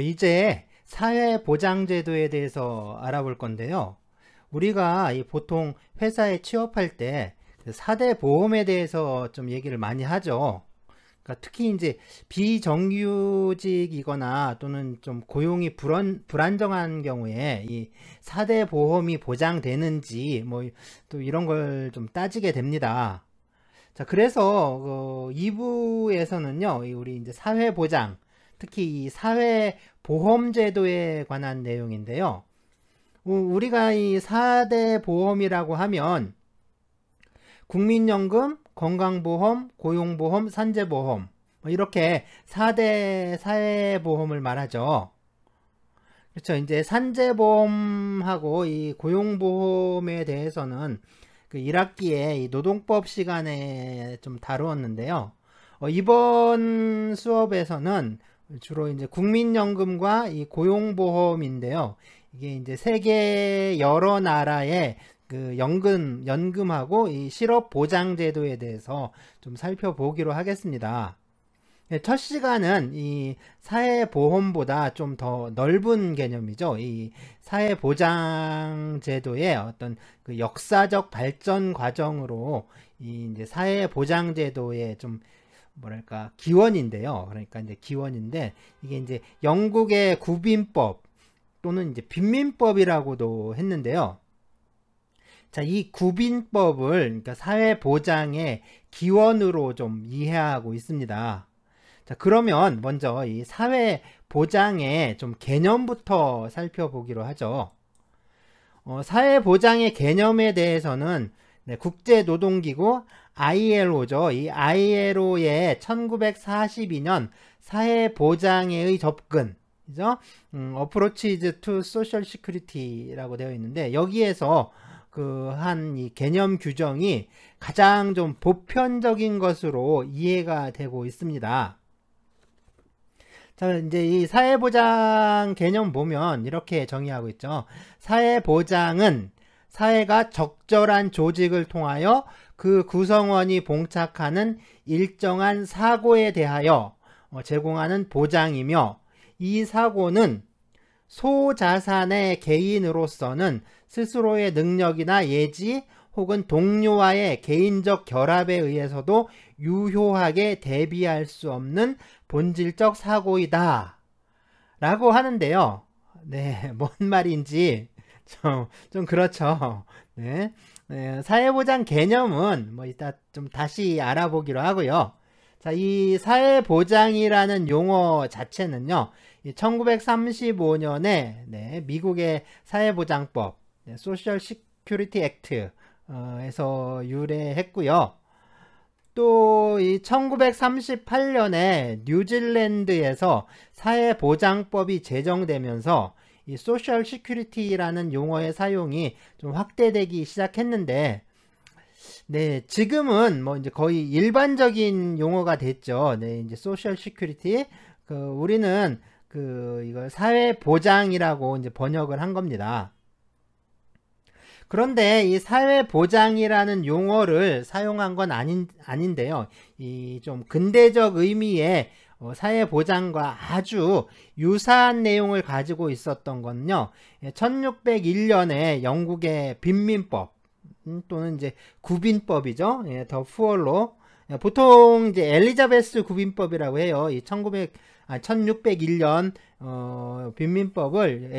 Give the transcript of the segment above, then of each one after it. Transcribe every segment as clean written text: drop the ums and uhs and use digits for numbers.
이제 사회보장제도에 대해서 알아볼 건데요. 우리가 보통 회사에 취업할 때 4대 보험에 대해서 좀 얘기를 많이 하죠. 그러니까 특히 이제 비정규직이거나 또는 좀 고용이 불안정한 경우에 이 4대 보험이 보장되는지 뭐 또 이런 걸 좀 따지게 됩니다. 자, 그래서 2부에서는요, 우리 이제 사회보장, 특히 이 사회보험제도에 관한 내용인데요. 우리가 이 4대 보험이라고 하면 국민연금, 건강보험, 고용보험, 산재보험 이렇게 4대 사회보험을 말하죠. 그렇죠. 이제 산재보험하고 이 고용보험에 대해서는 그 1학기에 이 노동법 시간에 좀 다루었는데요. 이번 수업에서는 주로 이제 국민연금과 이 고용보험인데요. 이게 이제 세계 여러 나라의 그 연금하고 이 실업보장제도에 대해서 좀 살펴보기로 하겠습니다. 첫 시간은 이 사회보험보다 좀 더 넓은 개념이죠. 이 사회보장제도의 어떤 그 역사적 발전 과정으로 이 이제 사회보장제도의 좀 뭐랄까 기원인데요. 그러니까 이제 기원인데 이게 이제 영국의 구빈법 또는 이제 빈민법이라고도 했는데요. 자, 이 구빈법을 그러니까 사회보장의 기원으로 좀 이해하고 있습니다. 자, 그러면 먼저 이 사회보장의 좀 개념부터 살펴보기로 하죠. 사회보장의 개념에 대해서는 국제노동기구 ILO죠. 이 ILO의 1942년 사회보장의 접근, 그죠? Approaches to Social Security라고 되어 있는데 여기에서 그 한 이 개념 규정이 가장 좀 보편적인 것으로 이해가 되고 있습니다. 자, 이제 이 사회보장 개념 보면 이렇게 정의하고 있죠. 사회보장은 사회가 적절한 조직을 통하여 그 구성원이 봉착하는 일정한 사고에 대하여 제공하는 보장이며 이 사고는 소자산의 개인으로서는 스스로의 능력이나 예지 혹은 동료와의 개인적 결합에 의해서도 유효하게 대비할 수 없는 본질적 사고이다 라고 하는데요. 네, 뭔 말인지 좀 그렇죠. 네, 사회보장 개념은 뭐 이따 좀 다시 알아보기로 하고요. 자, 이 사회보장이라는 용어 자체는요, 1935년에 미국의 사회보장법, 소셜 시큐리티 액트 에서 유래했고요. 또 이 1938년에 뉴질랜드에서 사회보장법이 제정되면서 이 소셜 시큐리티라는 용어의 사용이 좀 확대되기 시작했는데, 네, 지금은 뭐 이제 거의 일반적인 용어가 됐죠. 네, 이제 소셜 시큐리티. 우리는 이걸 사회보장이라고 이제 번역을 한 겁니다. 그런데 이 사회보장이라는 용어를 사용한 건 아닌데요. 이 좀 근대적 의미의 사회보장과 아주 유사한 내용을 가지고 있었던 건요. 1601년에 영국의 빈민법 또는 이제 구빈법이죠. 더 푸얼로 보통 이제 엘리자베스 구빈법이라고 해요. 이 1601년 빈민법을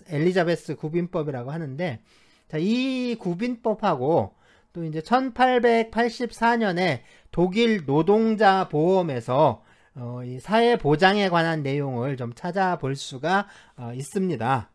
엘리자베스 구빈법이라고 하는데, 자, 이 구빈법하고 또 이제 1884년에 독일 노동자 보험에서 이 사회보장에 관한 내용을 좀 찾아볼 수가 있습니다.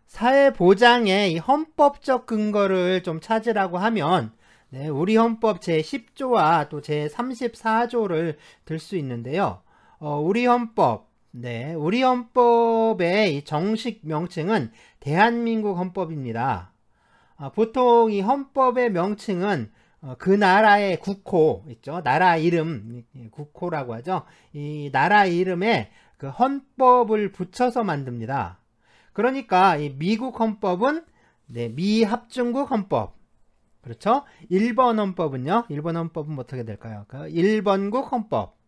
사회보장의 이 헌법적 근거를 좀 찾으라고 하면 네, 우리 헌법 제10조와 또 제34조를 들 수 있는데요. 우리 헌법, 네, 우리 헌법의 이 정식 명칭은 대한민국 헌법입니다. 보통 이 헌법의 명칭은 그 나라의 국호 있죠. 나라 이름, 국호라고 하죠. 이 나라 이름에 그 헌법을 붙여서 만듭니다. 그러니까 이 미국 헌법은 네, 미합중국 헌법, 그렇죠? 1번 헌법은요. 1번 헌법은 어떻게 될까요? 그 1번국 헌법.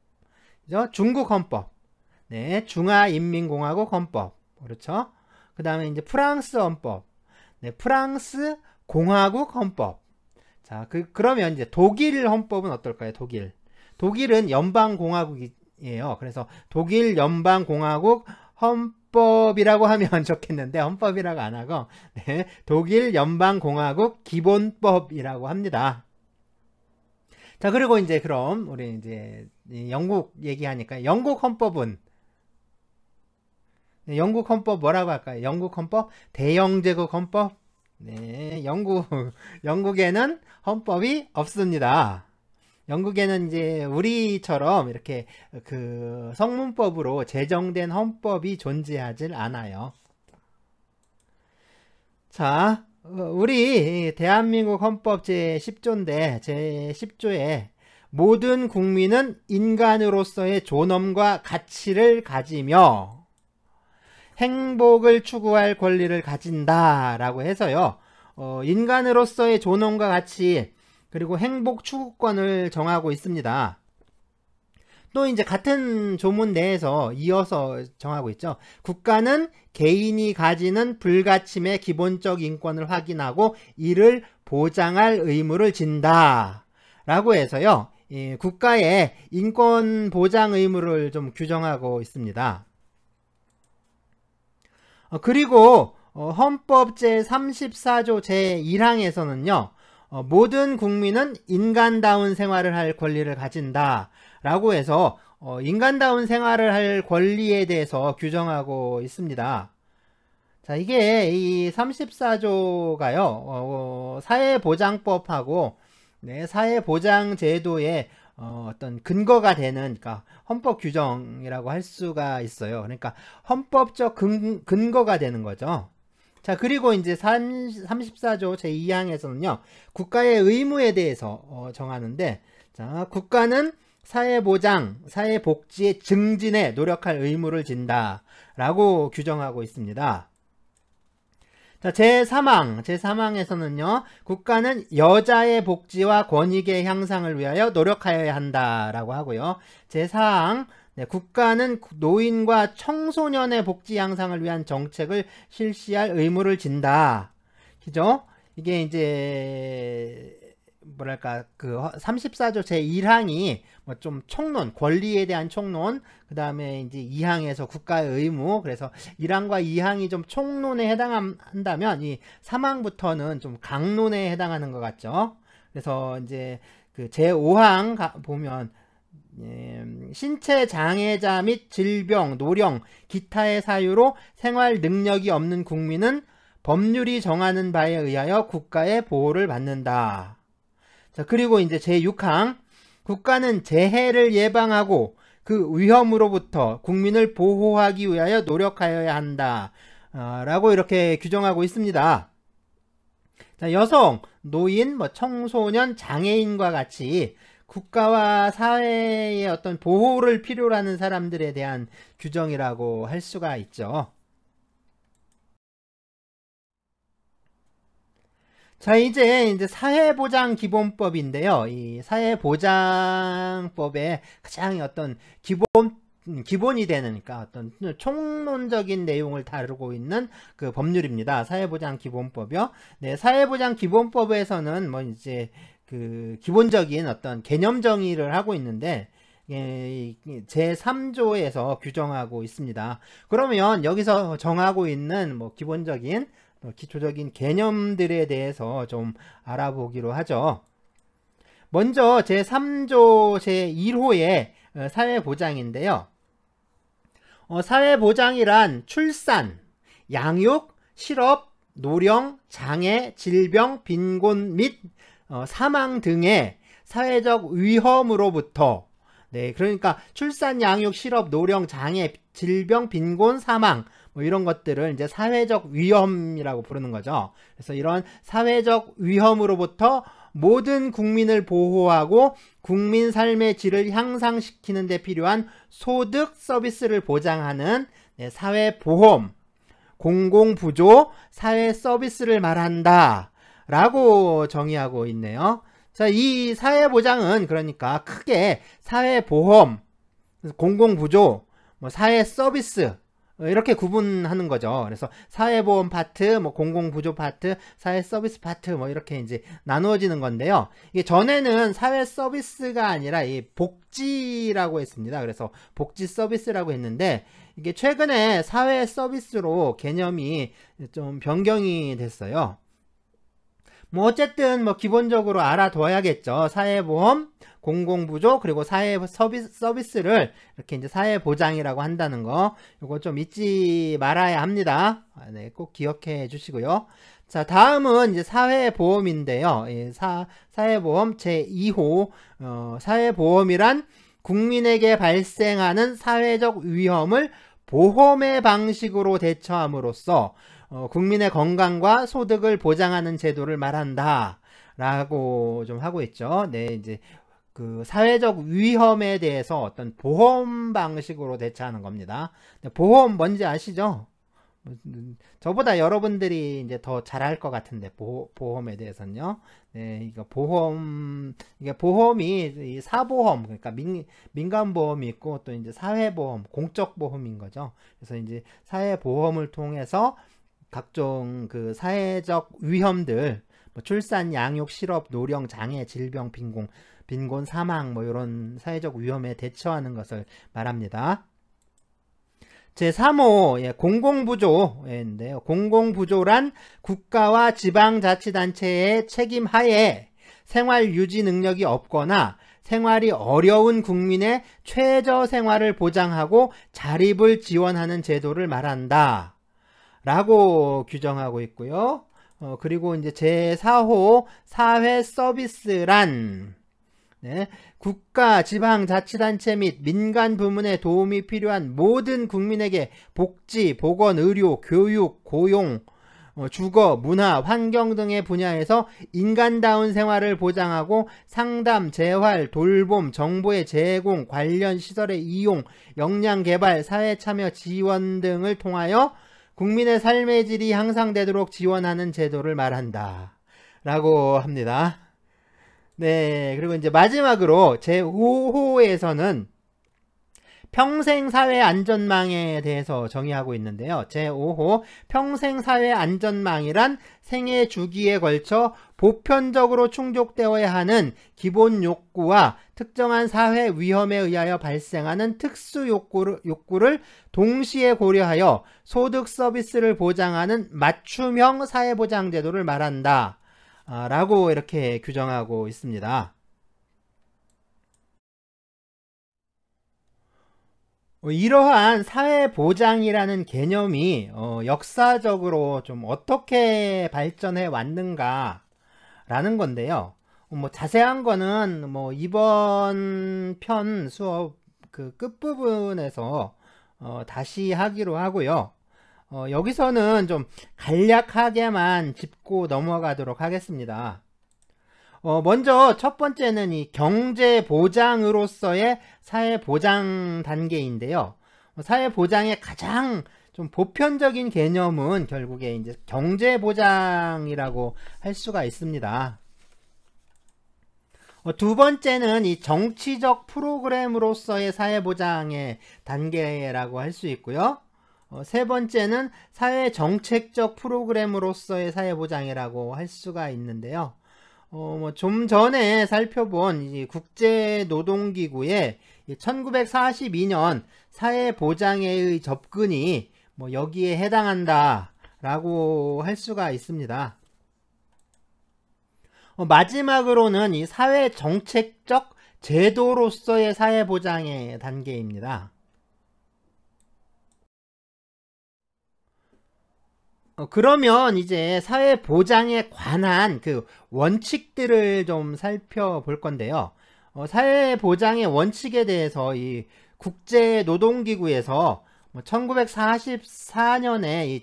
그죠? 중국 헌법. 네, 중화인민공화국 헌법. 그렇죠? 그다음에 이제 프랑스 헌법. 네, 프랑스 공화국 헌법. 자, 그러면 이제 독일 헌법은 어떨까요? 독일은 연방공화국이에요. 그래서 독일 연방공화국 헌법이라고 하면 좋겠는데 헌법이라고 안 하고 네, 독일 연방공화국 기본법이라고 합니다. 자, 그리고 이제 그럼 우리 이제 영국 얘기하니까 영국 헌법은 네, 영국 헌법 뭐라고 할까요? 영국 헌법 대영제국 헌법. 네, 영국에는 헌법이 없습니다. 영국에는 이제 우리처럼 이렇게 그 성문법으로 제정된 헌법이 존재하질 않아요. 자, 우리 대한민국 헌법 제10조인데 제10조에 모든 국민은 인간으로서의 존엄과 가치를 가지며 행복을 추구할 권리를 가진다 라고 해서요. 인간으로서의 존엄과 가치 그리고 행복 추구권을 정하고 있습니다. 또 이제 같은 조문 내에서 이어서 정하고 있죠. 국가는 개인이 가지는 불가침의 기본적 인권을 확인하고 이를 보장할 의무를 진다 라고 해서요. 국가의 인권 보장 의무를 좀 규정하고 있습니다. 그리고 헌법 제34조 제1항에서는요. 모든 국민은 인간다운 생활을 할 권리를 가진다 라고 해서 인간다운 생활을 할 권리에 대해서 규정하고 있습니다. 자, 이게 이 34조가요. 사회보장법하고 네, 사회보장제도의 어떤 근거가 되는 그러니까 헌법 규정이라고 할 수가 있어요. 그러니까 헌법적 근거가 되는 거죠. 자, 그리고 이제 34조 제2항에서는요. 국가의 의무에 대해서 정하는데 자, 국가는 사회보장, 사회복지의 증진에 노력할 의무를 진다 라고 규정하고 있습니다. 자, 제3항에서는요. 국가는 여자의 복지와 권익의 향상을 위하여 노력하여야 한다라고 하고요. 제4항 네, 국가는 노인과 청소년의 복지 향상을 위한 정책을 실시할 의무를 진다. 그죠? 이게 이제 뭐랄까 그 34조 제1항이 뭐 좀 총론, 권리에 대한 총론, 그 다음에 이제 2항에서 국가의 의무, 그래서 1항과 2항이 좀 총론에 해당한다면 이 3항부터는 좀 강론에 해당하는 것 같죠. 그래서 이제 그 제5항 보면 신체 장애자 및 질병, 노령, 기타의 사유로 생활 능력이 없는 국민은 법률이 정하는 바에 의하여 국가의 보호를 받는다. 자, 그리고 이제 제6항 국가는 재해를 예방하고 그 위험으로부터 국민을 보호하기 위하여 노력하여야 한다. 라고 이렇게 규정하고 있습니다. 자, 여성, 노인, 청소년, 장애인과 같이 국가와 사회의 어떤 보호를 필요로 하는 사람들에 대한 규정이라고 할 수가 있죠. 자, 이제 사회보장기본법인데요. 이 사회보장법의 가장 어떤 기본이 되는, 그러니까 어떤 총론적인 내용을 다루고 있는 그 법률입니다. 사회보장기본법이요. 네, 사회보장기본법에서는 뭐 이제 그 기본적인 어떤 개념 정의를 하고 있는데 제3조에서 규정하고 있습니다. 그러면 여기서 정하고 있는 뭐 기본적인 기초적인 개념들에 대해서 좀 알아보기로 하죠. 먼저 제3조 제1호의 사회보장인데요. 사회보장이란 출산, 양육, 실업, 노령, 장애, 질병, 빈곤 및 사망 등의 사회적 위험으로부터 네, 그러니까 출산, 양육, 실업, 노령, 장애, 질병, 빈곤, 사망 뭐 이런 것들을 이제 사회적 위험이라고 부르는 거죠. 그래서 이런 사회적 위험으로부터 모든 국민을 보호하고 국민 삶의 질을 향상시키는 데 필요한 소득 서비스를 보장하는 네, 사회보험, 공공부조, 사회 서비스를 말한다 라고 정의하고 있네요. 자, 이 사회보장은 그러니까 크게 사회보험, 공공부조, 뭐 사회서비스 이렇게 구분하는 거죠. 그래서 사회보험 파트, 뭐 공공부조 파트, 사회서비스 파트 뭐 이렇게 이제 나누어지는 건데요. 이게 전에는 사회서비스가 아니라 이 복지라고 했습니다. 그래서 복지 서비스라고 했는데 이게 최근에 사회서비스로 개념이 좀 변경이 됐어요. 뭐 어쨌든 뭐 기본적으로 알아둬야겠죠. 사회보험, 공공부조, 그리고 서비스를 이렇게 이제 사회보장이라고 한다는 거, 이거 좀 잊지 말아야 합니다. 네, 꼭 기억해 주시고요. 자, 다음은 이제 사회보험인데요. 예, 사회보험 제2호, 사회보험이란 국민에게 발생하는 사회적 위험을 보험의 방식으로 대처함으로써 국민의 건강과 소득을 보장하는 제도를 말한다 라고 좀 하고 있죠. 네, 이제 그 사회적 위험에 대해서 어떤 보험 방식으로 대처하는 겁니다. 보험 뭔지 아시죠? 저보다 여러분들이 이제 더 잘할 것 같은데, 보험에 대해서는요. 네, 이거 이게 보험이 이 사보험, 그러니까 민간보험이 있고 또 이제 사회보험, 공적보험인 거죠. 그래서 이제 사회보험을 통해서 각종 그 사회적 위험들, 뭐 출산, 양육, 실업, 노령, 장애, 질병, 빈곤, 사망, 뭐 이런 사회적 위험에 대처하는 것을 말합니다. 제3호, 예, 공공부조인데요. 공공부조란 국가와 지방자치단체의 책임 하에 생활 유지 능력이 없거나 생활이 어려운 국민의 최저 생활을 보장하고 자립을 지원하는 제도를 말한다 라고 규정하고 있고요. 그리고 이제 제4호 사회 서비스란, 네, 국가, 지방자치단체 및 민간 부문의 도움이 필요한 모든 국민에게 복지, 보건, 의료, 교육, 고용, 주거, 문화, 환경 등의 분야에서 인간다운 생활을 보장하고 상담, 재활, 돌봄, 정보의 제공, 관련 시설의 이용, 역량 개발, 사회참여 지원 등을 통하여 국민의 삶의 질이 향상되도록 지원하는 제도를 말한다 라고 합니다. 네, 그리고 이제 마지막으로 제5호에서는 평생사회안전망에 대해서 정의하고 있는데요. 제5호 평생사회안전망이란 생애 주기에 걸쳐 보편적으로 충족되어야 하는 기본 욕구와 특정한 사회 위험에 의하여 발생하는 특수 욕구를 동시에 고려하여 소득 서비스를 보장하는 맞춤형 사회보장제도를 말한다 라고 이렇게 규정하고 있습니다. 이러한 사회보장이라는 개념이 역사적으로 좀 어떻게 발전해 왔는가 라는 건데요. 뭐 자세한 거는 뭐 이번 편 수업 그 끝부분에서 다시 하기로 하고요. 여기서는 좀 간략하게만 짚고 넘어가도록 하겠습니다. 먼저 첫 번째는 이 경제보장으로서의 사회보장 단계인데요. 사회보장의 가장 좀 보편적인 개념은 결국에 이제 경제보장이라고 할 수가 있습니다. 두 번째는 이 정치적 프로그램으로서의 사회보장의 단계라고 할 수 있고요. 세 번째는 사회정책적 프로그램으로서의 사회보장이라고 할 수가 있는데요. 좀 전에 살펴본 이 국제노동기구의 1942년 사회보장에의 접근이 뭐 여기에 해당한다 라고 할 수가 있습니다. 마지막으로는 이 사회정책적 제도로서의 사회보장의 단계입니다. 그러면 이제 사회보장에 관한 그 원칙들을 좀 살펴볼 건데요. 사회보장의 원칙에 대해서 이 국제노동기구에서 1944년에 이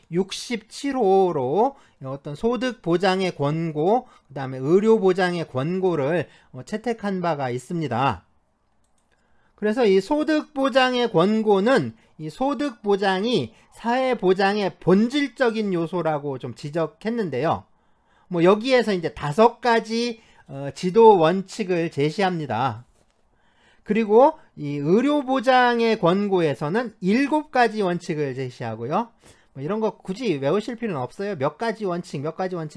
제67호로 어떤 소득보장의 권고, 그 다음에 의료보장의 권고를 채택한 바가 있습니다. 그래서 이 소득보장의 권고는 이 소득보장이 사회보장의 본질적인 요소라고 좀 지적했는데요. 뭐 여기에서 이제 5가지 지도 원칙을 제시합니다. 그리고 이 의료보장의 권고에서는 7가지 원칙을 제시하고요. 뭐 이런 거 굳이 외우실 필요는 없어요. 몇 가지 원칙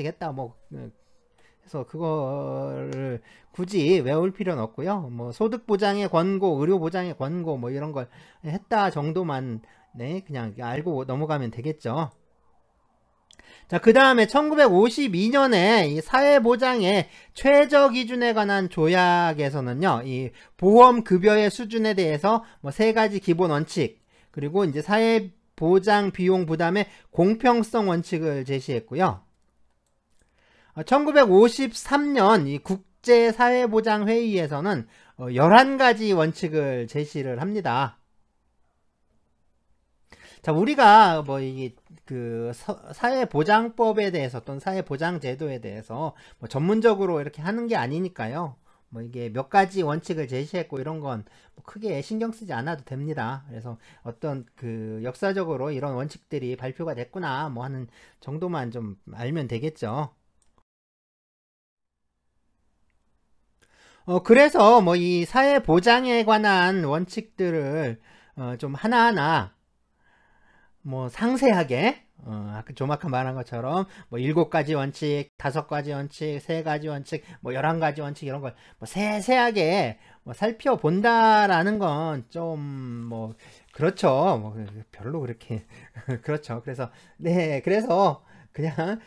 했다. 뭐 그래서 그거를 굳이 외울 필요는 없고요. 뭐 소득보장의 권고, 의료보장의 권고 뭐 이런 걸 했다 정도만 네, 그냥 알고 넘어가면 되겠죠. 자, 그 다음에 1952년에 이 사회보장의 최저 기준에 관한 조약에서는요, 이 보험급여의 수준에 대해서 뭐 3가지 기본 원칙, 그리고 이제 사회보장 비용 부담의 공평성 원칙을 제시했고요. 1953년 이 국제사회보장회의에서는 11가지 원칙을 제시를 합니다. 자, 우리가 뭐 이게 그 사회보장법에 대해서 또는 사회보장제도에 대해서 뭐 전문적으로 이렇게 하는 게 아니니까요. 뭐 이게 몇 가지 원칙을 제시했고 이런 건 뭐 크게 신경 쓰지 않아도 됩니다. 그래서 어떤 그 역사적으로 이런 원칙들이 발표가 됐구나 뭐 하는 정도만 좀 알면 되겠죠. 그래서 뭐 이 사회보장에 관한 원칙들을 좀 하나하나 뭐 상세하게 아까 조막한 말한 것처럼 뭐 7가지 원칙, 5가지 원칙, 3가지 원칙, 뭐 11가지 원칙 이런 걸 뭐 세세하게 뭐 살펴본다라는 건 좀 뭐 그렇죠. 뭐 별로 그렇게 그렇죠. 그래서 네, 그래서 그냥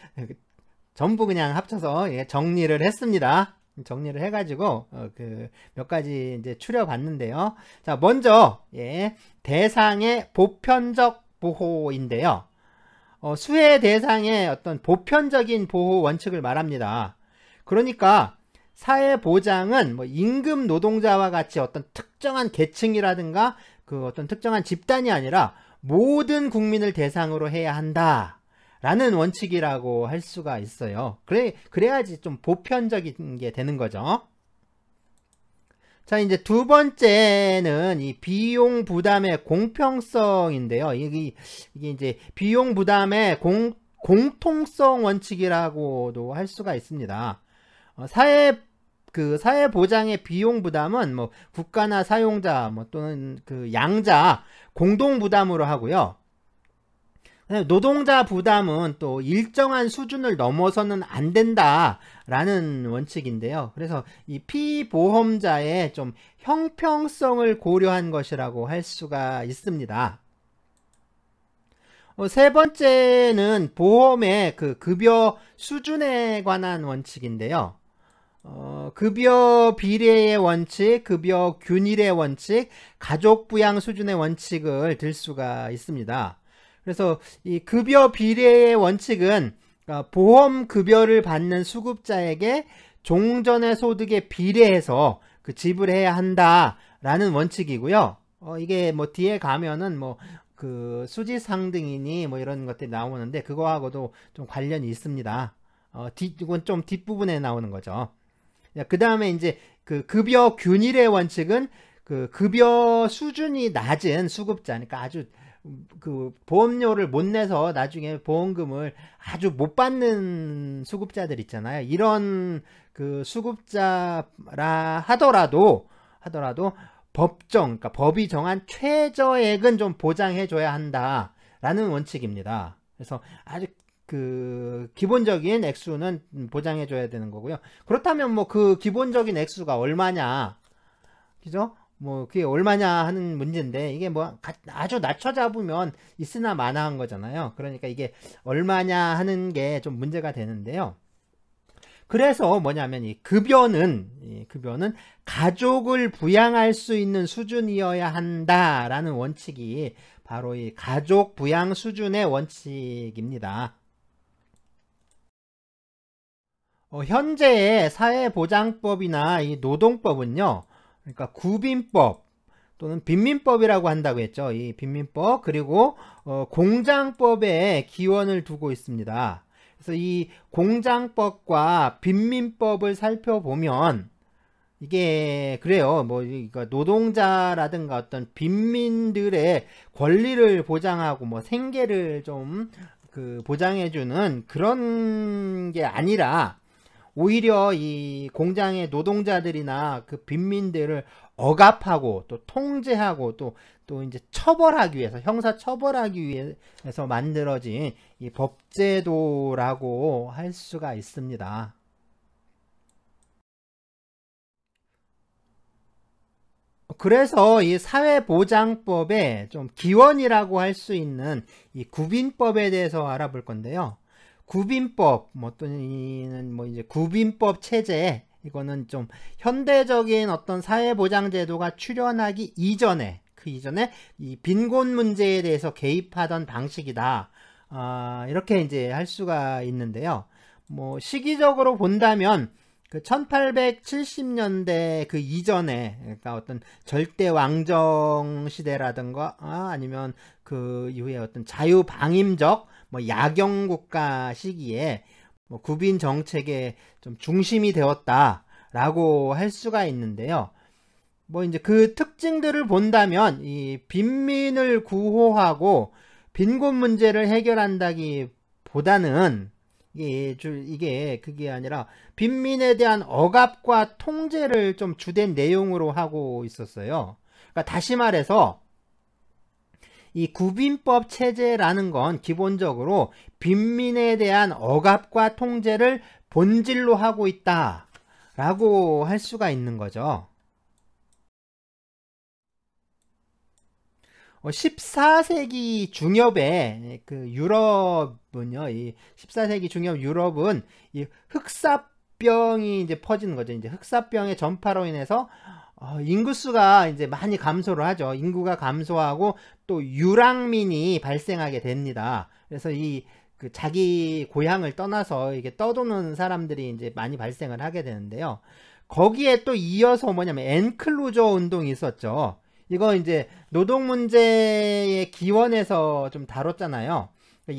전부 그냥 합쳐서 정리를 했습니다. 정리를 해가지고 그 몇 가지 이제 추려봤는데요. 자, 먼저 대상의 보편적 보호인데요. 수혜 대상의 어떤 보편적인 보호 원칙을 말합니다. 그러니까 사회보장은 뭐 임금 노동자와 같이 어떤 특정한 계층이라든가 그 어떤 특정한 집단이 아니라 모든 국민을 대상으로 해야 한다. 라는 원칙이라고 할 수가 있어요. 그래야지 좀 보편적인 게 되는 거죠. 자, 이제 두 번째는 이 비용 부담의 공평성인데요. 이게 이제 비용 부담의 공통성 원칙이라고도 할 수가 있습니다. 사회보장의 비용 부담은 뭐 국가나 사용자 뭐 또는 그 양자 공동 부담으로 하고요. 노동자 부담은 또 일정한 수준을 넘어서는 안 된다라는 원칙인데요. 그래서 이 피보험자의 좀 형평성을 고려한 것이라고 할 수가 있습니다. 세 번째는 보험의 그 급여 수준에 관한 원칙인데요. 급여 비례의 원칙, 급여 균일의 원칙, 가족 부양 수준의 원칙을 들 수가 있습니다. 그래서 이 급여 비례의 원칙은 보험 급여를 받는 수급자에게 종전의 소득에 비례해서 그 지불해야 한다라는 원칙이고요. 이게 뭐 뒤에 가면은 뭐 그 수지상등이니 뭐 이런 것들이 나오는데 그거하고도 좀 관련이 있습니다. 이건 좀 뒷부분에 나오는 거죠. 그 다음에 이제 그 급여 균일의 원칙은 그 급여 수준이 낮은 수급자, 그러니까 아주 그 보험료를 못 내서 나중에 보험금을 아주 못 받는 수급자들 있잖아요. 이런 그 수급자라 하더라도 그러니까 법이 정한 최저액은 좀 보장해 줘야 한다라는 원칙입니다. 그래서 아주 그 기본적인 액수는 보장해 줘야 되는 거고요. 그렇다면 뭐 그 기본적인 액수가 얼마냐, 그죠? 뭐 그게 얼마냐 하는 문제인데 이게 뭐 아주 낮춰 잡으면 있으나 마나한 거잖아요. 그러니까 이게 얼마냐 하는 게 좀 문제가 되는데요. 그래서 뭐냐면 이 급여는 가족을 부양할 수 있는 수준이어야 한다라는 원칙이 바로 이 가족 부양 수준의 원칙입니다. 현재의 사회보장법이나 이 노동법은요, 그러니까 구빈법 또는 빈민법이라고 한다고 했죠. 이 빈민법, 그리고 공장법에 기원을 두고 있습니다. 그래서 이 공장법과 빈민법을 살펴보면 이게 그래요. 뭐 노동자라든가 어떤 빈민들의 권리를 보장하고 뭐 생계를 좀 그 보장해주는 그런 게 아니라 오히려 이 공장의 노동자들이나 그 빈민들을 억압하고 또 통제하고 또 이제 처벌하기 위해서 형사 처벌하기 위해서 만들어진 이 법제도라고 할 수가 있습니다. 그래서 이 사회보장법의 좀 기원이라고 할 수 있는 이 구빈법에 대해서 알아볼 건데요. 구빈법, 또는 뭐 이제 구빈법 체제, 이거는 좀 현대적인 어떤 사회보장제도가 출현하기 이전에, 그 이전에 이 빈곤 문제에 대해서 개입하던 방식이다. 이렇게 이제 할 수가 있는데요. 뭐 시기적으로 본다면 그 1870년대 그 이전에, 그러니까 어떤 절대 왕정 시대라든가 아니면 그 이후에 어떤 자유방임적 뭐 야경국가 시기에 뭐 구빈 정책의 좀 중심이 되었다라고 할 수가 있는데요. 뭐 이제 그 특징들을 본다면 이 빈민을 구호하고 빈곤 문제를 해결한다기보다는 이게 그게 아니라 빈민에 대한 억압과 통제를 좀 주된 내용으로 하고 있었어요. 그러니까 다시 말해서 이 구빈법 체제라는 건 기본적으로 빈민에 대한 억압과 통제를 본질로 하고 있다라고 할 수가 있는 거죠. 14세기 중엽에 그 유럽은요, 이 14세기 중엽 유럽은 이 흑사병이 이제 퍼지는 거죠. 이제 흑사병의 전파로 인해서 인구수가 이제 많이 감소를 하죠. 인구가 감소하고 또 유랑민이 발생하게 됩니다. 그래서 그 자기 고향을 떠나서 이게 떠도는 사람들이 이제 많이 발생을 하게 되는데요. 거기에 또 이어서 뭐냐면 엔클로저 운동이 있었죠. 이거 이제 노동 문제의 기원에서 좀 다뤘잖아요.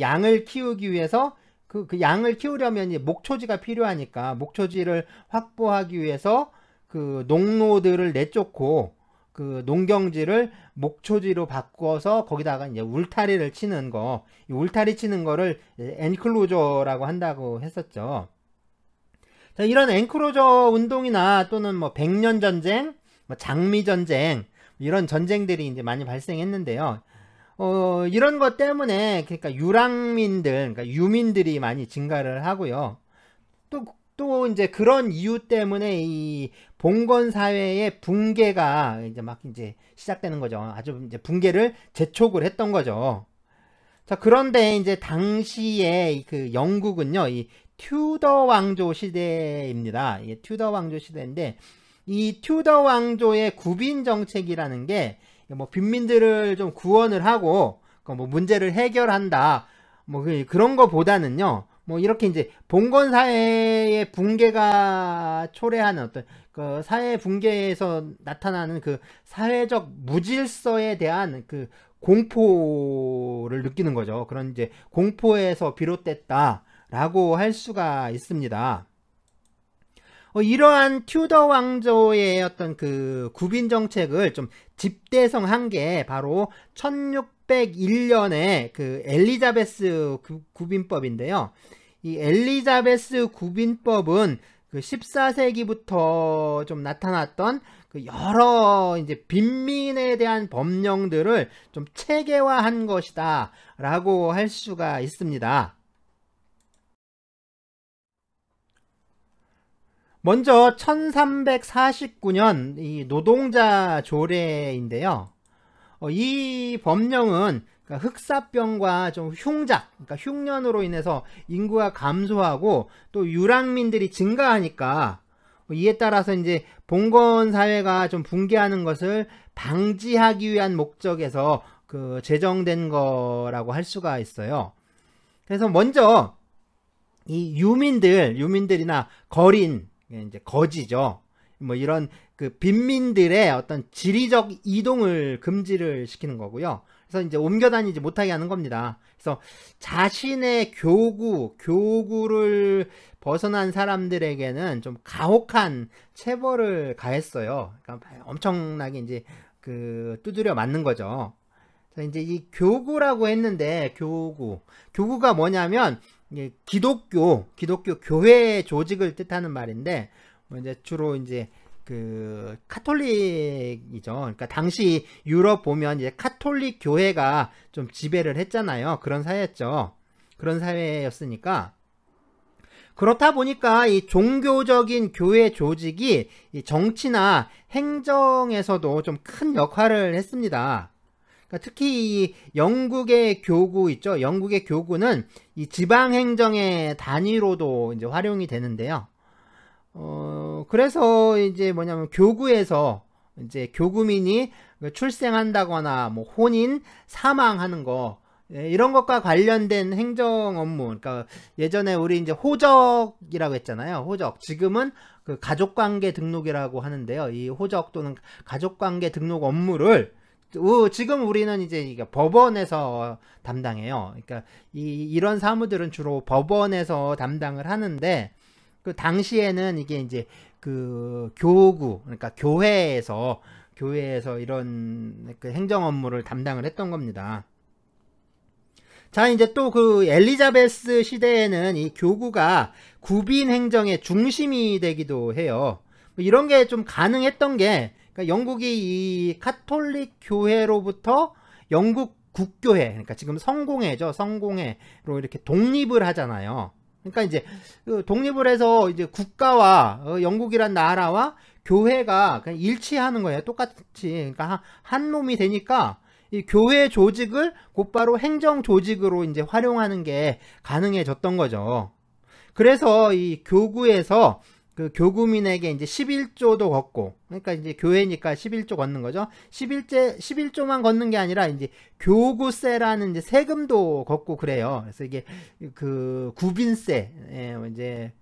양을 키우기 위해서 그 양을 키우려면 이제 목초지가 필요하니까 목초지를 확보하기 위해서 그 농노들을 내쫓고 그 농경지를 목초지로 바꿔서 거기다가 이제 울타리를 치는 거, 이 울타리 치는 거를 엔클로저라고 한다고 했었죠. 자, 이런 엔클로저 운동이나 또는 뭐 백년 전쟁, 뭐 장미 전쟁, 이런 전쟁들이 이제 많이 발생했는데요. 이런 것 때문에 그러니까 유랑민들, 그러니까 유민들이 많이 증가를 하고요. 또 이제 그런 이유 때문에 이 봉건 사회의 붕괴가 이제 막 이제 시작되는 거죠. 아주 이제 붕괴를 재촉을 했던 거죠. 자, 그런데 이제 당시에 그 영국은요, 이 튜더 왕조 시대입니다. 이게 튜더 왕조 시대인데, 이 튜더 왕조의 구빈 정책이라는 게 뭐 빈민들을 좀 구원을 하고 뭐 문제를 해결한다, 뭐 그런 거보다는요, 뭐 이렇게 이제 봉건 사회의 붕괴가 초래하는 어떤 그 사회 붕괴에서 나타나는 그 사회적 무질서에 대한 그 공포를 느끼는 거죠. 그런 이제 공포에서 비롯됐다라고 할 수가 있습니다. 이러한 튜더 왕조의 어떤 그 구빈 정책을 좀 집대성한 게 바로 1601년에 그 엘리자베스 구빈법인데요. 이 엘리자베스 구빈법은 그 14세기부터 좀 나타났던 그 여러 이제 빈민에 대한 법령들을 좀 체계화한 것이다 라고 할 수가 있습니다. 먼저 1349년 이 노동자 조례인데요. 이 법령은 그러니까 흑사병과 좀 흉작, 그러니까 흉년으로 인해서 인구가 감소하고 또 유랑민들이 증가하니까 이에 따라서 이제 봉건 사회가 좀 붕괴하는 것을 방지하기 위한 목적에서 그 제정된 거라고 할 수가 있어요. 그래서 먼저 이 유민들이나 거린, 이제 거지죠. 뭐 이런 그 빈민들의 어떤 지리적 이동을 금지를 시키는 거고요. 그래서 이제 옮겨 다니지 못하게 하는 겁니다. 그래서 자신의 교구를 벗어난 사람들에게는 좀 가혹한 체벌을 가했어요. 그러니까 엄청나게 이제 그 두드려 맞는 거죠. 자, 이제 이 교구라고 했는데, 교구가 뭐냐면, 기독교 교회 조직을 뜻하는 말인데, 뭐 이제 주로 이제 그 카톨릭이죠. 그러니까 당시 유럽 보면 이제 카톨릭 교회가 좀 지배를 했잖아요. 그런 사회였죠. 그런 사회였으니까. 그렇다 보니까 이 종교적인 교회 조직이 이 정치나 행정에서도 좀 큰 역할을 했습니다. 그러니까 특히 이 영국의 교구 있죠. 영국의 교구는 이 지방 행정의 단위로도 이제 활용이 되는데요. 그래서 이제 뭐냐면 교구에서 이제 교구민이 출생한다거나 뭐 혼인, 사망하는 거, 이런 것과 관련된 행정 업무, 그러니까 예전에 우리 이제 호적이라고 했잖아요. 호적. 지금은 그 가족관계 등록이라고 하는데요. 이 호적 또는 가족관계 등록 업무를 지금 우리는 이제 법원에서 담당해요. 그러니까 이런 사무들은 주로 법원에서 담당을 하는데, 그 당시에는 이게 이제 그 교구, 그러니까 교회에서 이런 그 행정 업무를 담당을 했던 겁니다. 자, 이제 또 그 엘리자베스 시대에는 이 교구가 구빈 행정의 중심이 되기도 해요. 이런 게 좀 가능했던 게, 그러니까 영국이 이 카톨릭 교회로부터 영국 국교회, 그러니까 지금 성공회죠. 성공회로 이렇게 독립을 하잖아요. 그러니까 이제 독립을 해서 이제 국가와 영국이란 나라와 교회가 그냥 일치하는 거예요. 똑같이. 그러니까 한 놈이 되니까 이 교회 조직을 곧바로 행정 조직으로 이제 활용하는 게 가능해졌던 거죠. 그래서 이 교구에서 그 교구민에게 이제 11조도 걷고, 그러니까 이제 교회니까 11조 걷는 거죠. 11조만 걷는 게 아니라 이제 교구세라는 이제 세금도 걷고 그래요. 그래서 이게 그 구빈세, 이제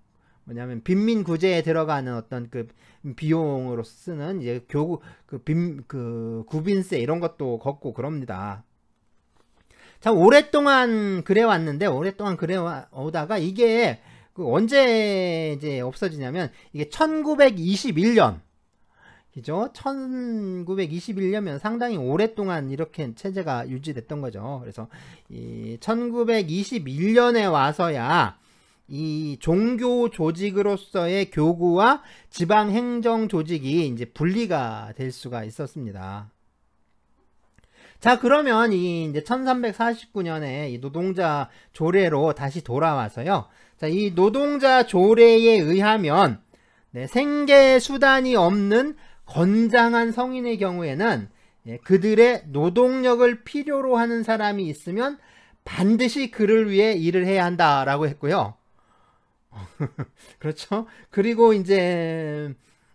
뭐냐면 빈민구제에 들어가는 어떤 그 비용으로 쓰는 이제 구빈세 이런 것도 걷고 그럽니다. 참 오랫동안 그래 왔는데, 오랫동안 그래 오다가 이게 언제 이제 없어지냐면, 이게 1921년, 그죠? 1921년이면 상당히 오랫동안 이렇게 체제가 유지됐던 거죠. 그래서 이 1921년에 와서야 이 종교 조직으로서의 교구와 지방 행정 조직이 이제 분리가 될 수가 있었습니다. 자, 그러면 이 이제 1349년에 이 노동자 조례로 다시 돌아와서요. 자, 이 노동자 조례에 의하면 생계 수단이 없는 건장한 성인의 경우에는 그들의 노동력을 필요로 하는 사람이 있으면 반드시 그를 위해 일을 해야 한다라고 했고요. 그렇죠? 그리고 이제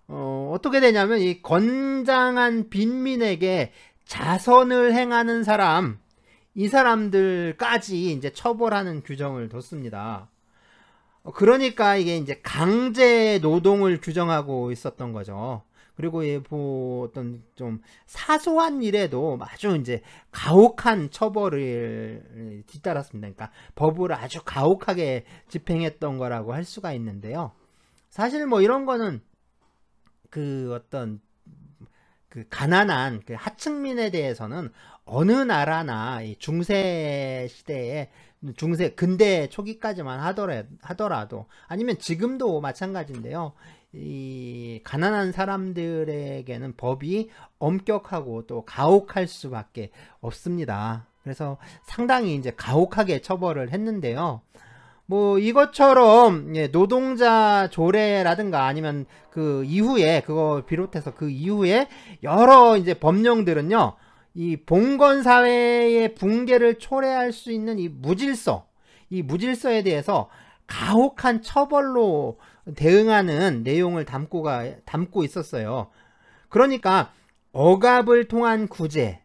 어떻게 되냐면 이 건장한 빈민에게 자선을 행하는 사람, 이 사람들까지 이제 처벌하는 규정을 뒀습니다. 그러니까 이게 이제 강제 노동을 규정하고 있었던 거죠. 그리고 뭐 어떤 좀 사소한 일에도 아주 이제 가혹한 처벌을 뒤따랐습니다. 그러니까 법을 아주 가혹하게 집행했던 거라고 할 수가 있는데요. 사실 뭐 이런 거는 그 어떤 그 가난한 그 하층민에 대해서는 어느 나라나 이 중세 시대에 근대 초기까지만 하더라도 아니면 지금도 마찬가지인데요. 이 가난한 사람들에게는 법이 엄격하고 또 가혹할 수밖에 없습니다. 그래서 상당히 이제 가혹하게 처벌을 했는데요. 뭐 이것처럼 노동자 조례라든가 아니면 그 이후에 그거 비롯해서 그 이후에 여러 이제 법령들은요. 이 봉건 사회의 붕괴를 초래할 수 있는 이 무질서에 대해서 가혹한 처벌로 대응하는 내용을 담고 있었어요. 그러니까 억압을 통한 구제가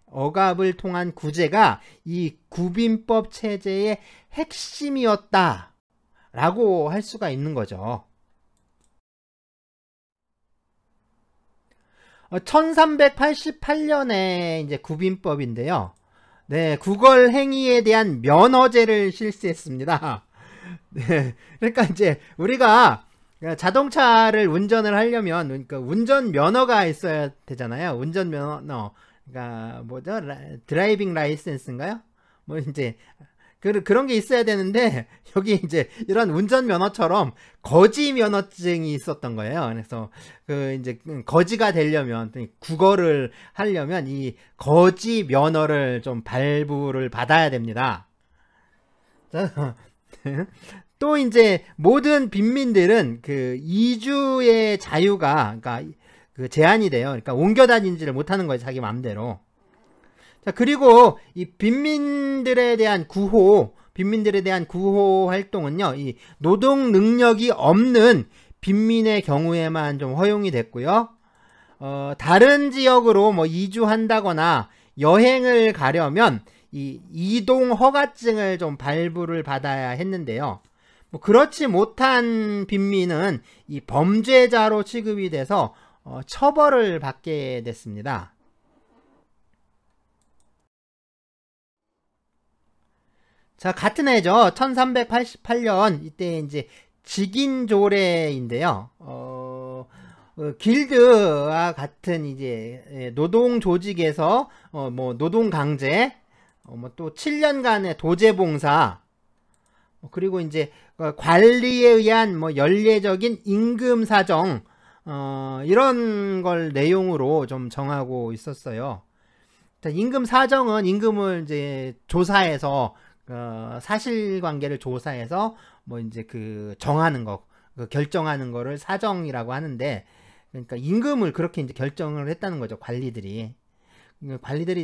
이 구빈법 체제의 핵심이었다라고 할 수가 있는 거죠. 1388년에 이제 구빈법인데요. 네, 구걸 행위에 대한 면허제를 실시했습니다. 네, 그러니까 이제 우리가 자동차를 운전을 하려면 그러니까 운전 면허가 있어야 되잖아요. 운전 면허. 그러니까 뭐죠? 드라이빙 라이센스인가요? 뭐 이제 그런 게 있어야 되는데 여기 이제 이런 운전면허처럼 거지 면허증이 있었던 거예요. 그래서 그 이제 거지가 되려면 국어를 하려면 이 거지 면허를 좀 발부를 받아야 됩니다. 또 이제 모든 빈민들은 그 이주의 자유가 그러니까 그 제한이 돼요. 그러니까 옮겨 다니지를 못하는 거예요. 자기 마음대로. 자, 그리고 이 빈민들에 대한 구호 활동은요, 이 노동 능력이 없는 빈민의 경우에만 좀 허용이 됐고요. 다른 지역으로 뭐 이주한다거나 여행을 가려면 이 이동 허가증을 좀 발부를 받아야 했는데요. 뭐 그렇지 못한 빈민은 이 범죄자로 취급이 돼서 처벌을 받게 됐습니다. 자, 같은 해죠. 1388년 이때 이제 직인조례인데요. 길드와 같은 이제 노동 조직에서 뭐 노동 강제, 뭐 또 7년간의 도제 봉사, 그리고 이제 관리에 의한 뭐 연례적인 임금 사정, 이런 걸 내용으로 좀 정하고 있었어요. 임금 사정은 임금을 이제 조사해서 사실관계를 조사해서 뭐 이제 그 정하는 거, 그 결정하는 거를 사정이라고 하는데, 그러니까 임금을 그렇게 이제 결정을 했다는 거죠. 관리들이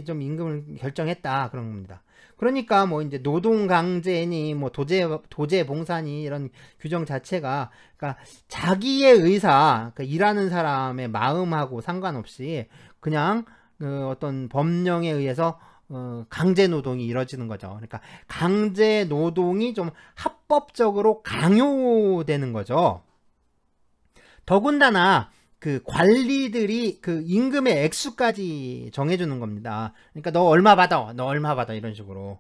좀 임금을 결정했다 그런 겁니다. 그러니까 뭐 이제 노동 강제니 뭐 도제 봉사니 이런 규정 자체가 그러니까 자기의 의사, 그러니까 일하는 사람의 마음하고 상관없이 그냥 어떤 법령에 의해서 강제 노동이 이루어지는 거죠. 그러니까 강제 노동이 좀 합법적으로 강요되는 거죠. 더군다나 그 관리들이 그 임금의 액수까지 정해주는 겁니다. 그러니까 너 얼마 받아, 이런 식으로.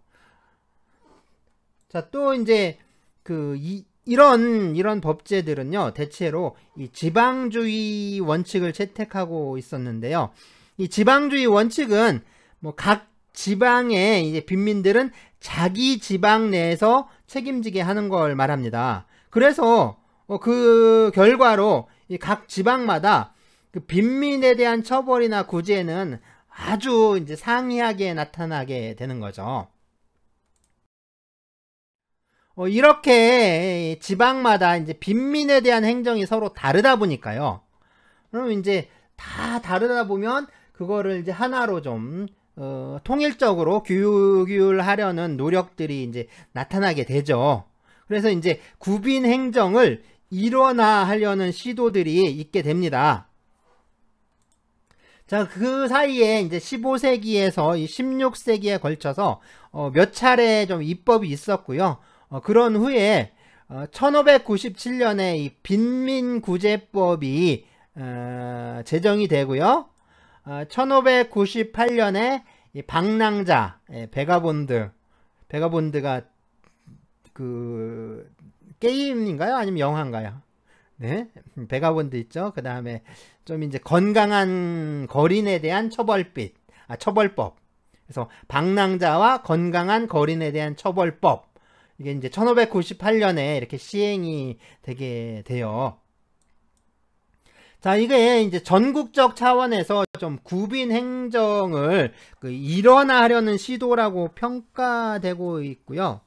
자, 또 이제 그 이런 법제들은요, 대체로 이 지방주의 원칙을 채택하고 있었는데요. 이 지방주의 원칙은 뭐 각 지방의 이제 빈민들은 자기 지방 내에서 책임지게 하는 걸 말합니다. 그래서 그 결과로 이 각 지방마다 그 빈민에 대한 처벌이나 구제는 아주 이제 상이하게 나타나게 되는 거죠. 이렇게 지방마다 이제 빈민에 대한 행정이 서로 다르다 보니까요. 그럼 이제 다 다르다 보면 그거를 이제 하나로 좀 통일적으로 규율하려는 노력들이 이제 나타나게 되죠. 그래서 이제 구빈 행정을 일원화하려는 시도들이 있게 됩니다. 자, 그 사이에 이제 15세기에서 16세기에 걸쳐서 몇 차례 좀 입법이 있었고요. 그런 후에 1597년에 이 빈민구제법이 제정이 되고요. 1598년에 이 방랑자, 베가본드가 그 게임인가요? 아니면 영화인가요? 네, 베가본드 있죠. 그 다음에 좀 이제 건강한 거린에 대한 처벌법. 그래서 방랑자와 건강한 거린에 대한 처벌법. 이게 이제 1598년에 이렇게 시행이 되게 돼요. 자, 이게 이제 전국적 차원에서 좀 구빈 행정을 일원화하려는 시도라고 평가되고 있고요.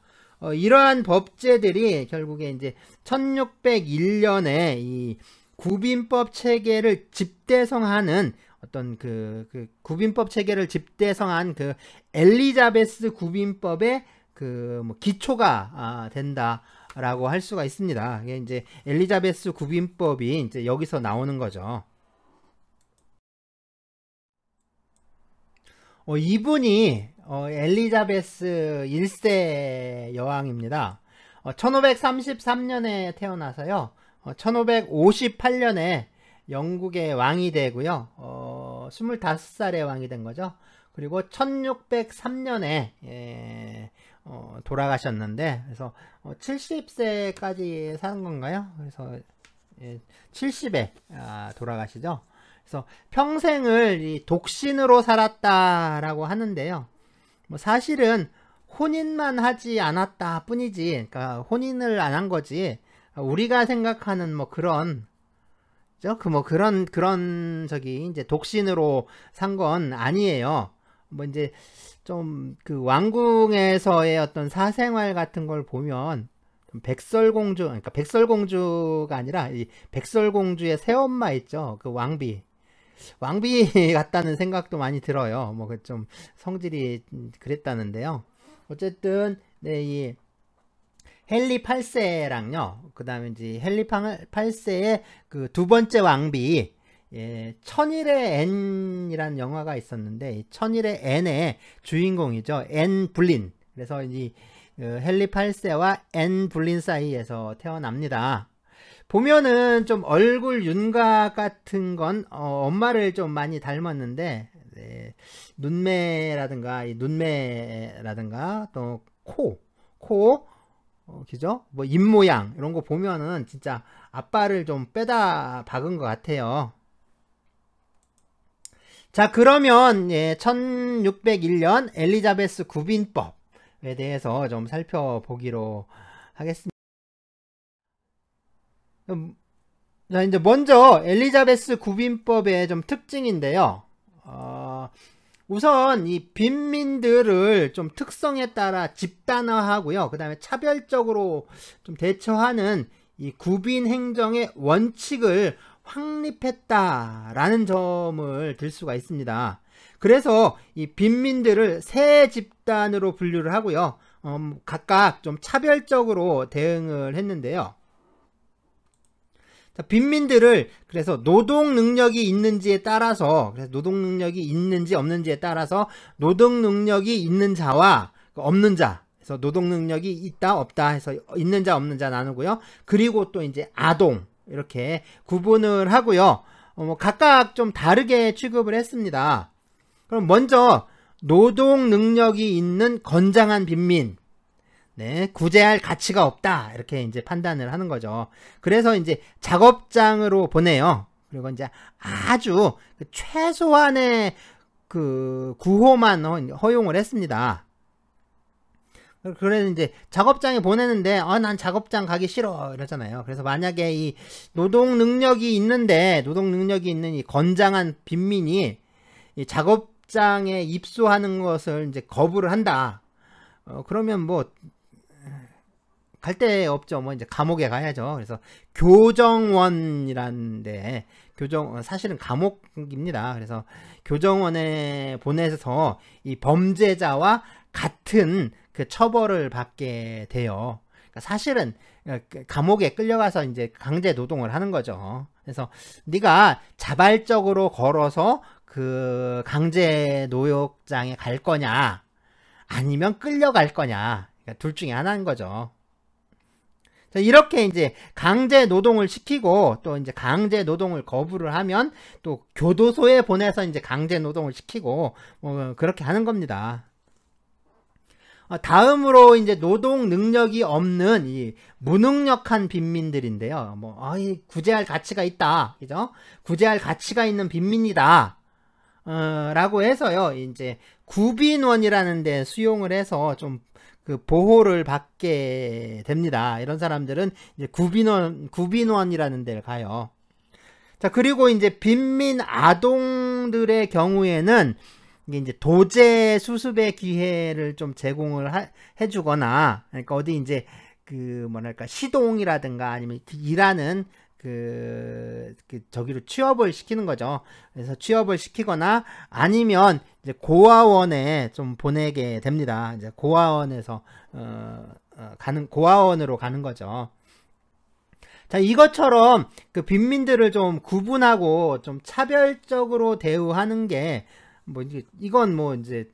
이러한 법제들이 결국에 이제 1601년에 이 구빈법 체계를 집대성하는 어떤 그 구빈법 체계를 집대성한 그 엘리자베스 구빈법의 그 뭐 기초가 된다라고 할 수가 있습니다. 이게 이제 엘리자베스 구빈법이 이제 여기서 나오는 거죠. 이분이 엘리자베스 1세 여왕입니다. 1533년에 태어나서요. 1558년에 영국의 왕이 되고요. 25살에 왕이 된 거죠. 그리고 1603년에 돌아가셨는데, 그래서 70세까지 사는 건가요? 그래서 70에 돌아가시죠. 그래서 평생을 이 독신으로 살았다라고 하는데요. 뭐 사실은 혼인만 하지 않았다 뿐이지, 그러니까 혼인을 안 한 거지, 우리가 생각하는 뭐 그런 저기 이제 독신으로 산 건 아니에요. 뭐 이제 좀 그 왕궁에서의 어떤 사생활 같은 걸 보면 백설공주, 그러니까 백설공주가 아니라 이 백설공주의 새엄마 있죠, 그 왕비 같다는 생각도 많이 들어요. 뭐 좀 성질이 그랬다는데요. 어쨌든 네, 이 헨리 8세랑요, 그 다음에 이제 헨리 8세의 그 두 번째 왕비, 예, 천일의 앤이라는 영화가 있었는데, 이 천일의 앤의 주인공이죠. 앤 불린. 그래서 이 헨리 8세와 앤 불린 사이에서 태어납니다. 보면은 좀 얼굴 윤곽 같은 건 엄마를 좀 많이 닮았는데, 네, 눈매라든가 또 코, 그죠? 뭐 입 모양 이런 거 보면은 진짜 아빠를 좀 빼다 박은 것 같아요. 자, 그러면 예, 1601년 엘리자베스 구빈법에 대해서 좀 살펴보기로 하겠습니다. 자, 이제 먼저 엘리자베스 구빈법의 좀 특징인데요. 우선 이 빈민들을 좀 특성에 따라 집단화하고요, 그 다음에 차별적으로 좀 대처하는 이 구빈 행정의 원칙을 확립했다라는 점을 들 수가 있습니다. 그래서 이 빈민들을 세 집단으로 분류를 하고요, 각각 좀 차별적으로 대응을 했는데요. 빈민들을 그래서 노동 능력이 있는지에 따라서, 그래서 노동 능력이 있는지 없는지에 따라서 노동 능력이 있는 자와 없는 자, 그래서 노동 능력이 있다 없다 해서 있는 자 없는 자 나누고요. 그리고 또 이제 아동, 이렇게 구분을 하고요. 각각 좀 다르게 취급을 했습니다. 그럼 먼저 노동 능력이 있는 건장한 빈민, 네, 구제할 가치가 없다, 이렇게 이제 판단을 하는 거죠. 그래서 이제 작업장으로 보내요. 그리고 이제 아주 최소한의 그 구호만 허용을 했습니다. 그래서 이제 작업장에 보내는데 난 작업장 가기 싫어 이러잖아요. 그래서 만약에 이 노동 능력이 있는 이 건장한 빈민이 이 작업장에 입소하는 것을 이제 거부를 한다. 그러면 뭐 갈 데 없죠. 뭐 이제 감옥에 가야죠. 그래서 교정원이라는데, 사실은 감옥입니다. 그래서 교정원에 보내서 이 범죄자와 같은 그 처벌을 받게 돼요. 그러니까 사실은 감옥에 끌려가서 이제 강제 노동을 하는 거죠. 그래서 네가 자발적으로 걸어서 그 강제 노역장에 갈 거냐, 아니면 끌려갈 거냐, 그러니까 둘 중에 하나인 거죠. 자, 이렇게 이제 강제 노동을 시키고 또 이제 강제 노동을 거부를 하면 또 교도소에 보내서 이제 강제 노동을 시키고 그렇게 하는 겁니다. 다음으로 이제 노동 능력이 없는 이 무능력한 빈민들인데요. 구제할 가치가 있다, 그죠? 구제할 가치가 있는 빈민이다, 라고 해서요, 이제 구빈원이라는 데 수용을 해서 좀 그 보호를 받게 됩니다. 이런 사람들은 이제 구빈원이라는 데를 가요. 자, 그리고 이제 빈민 아동들의 경우에는 이제 도제 수습의 기회를 좀 제공을 해주거나, 그러니까 어디 이제 그 뭐랄까 시동이라든가 아니면 일하는 저기로 취업을 시키는 거죠. 그래서 취업을 시키거나 아니면 이제 고아원에 좀 보내게 됩니다. 이제 고아원에서 고아원으로 가는 거죠. 자, 이것처럼 그 빈민들을 좀 구분하고 좀 차별적으로 대우하는 게 이건 이제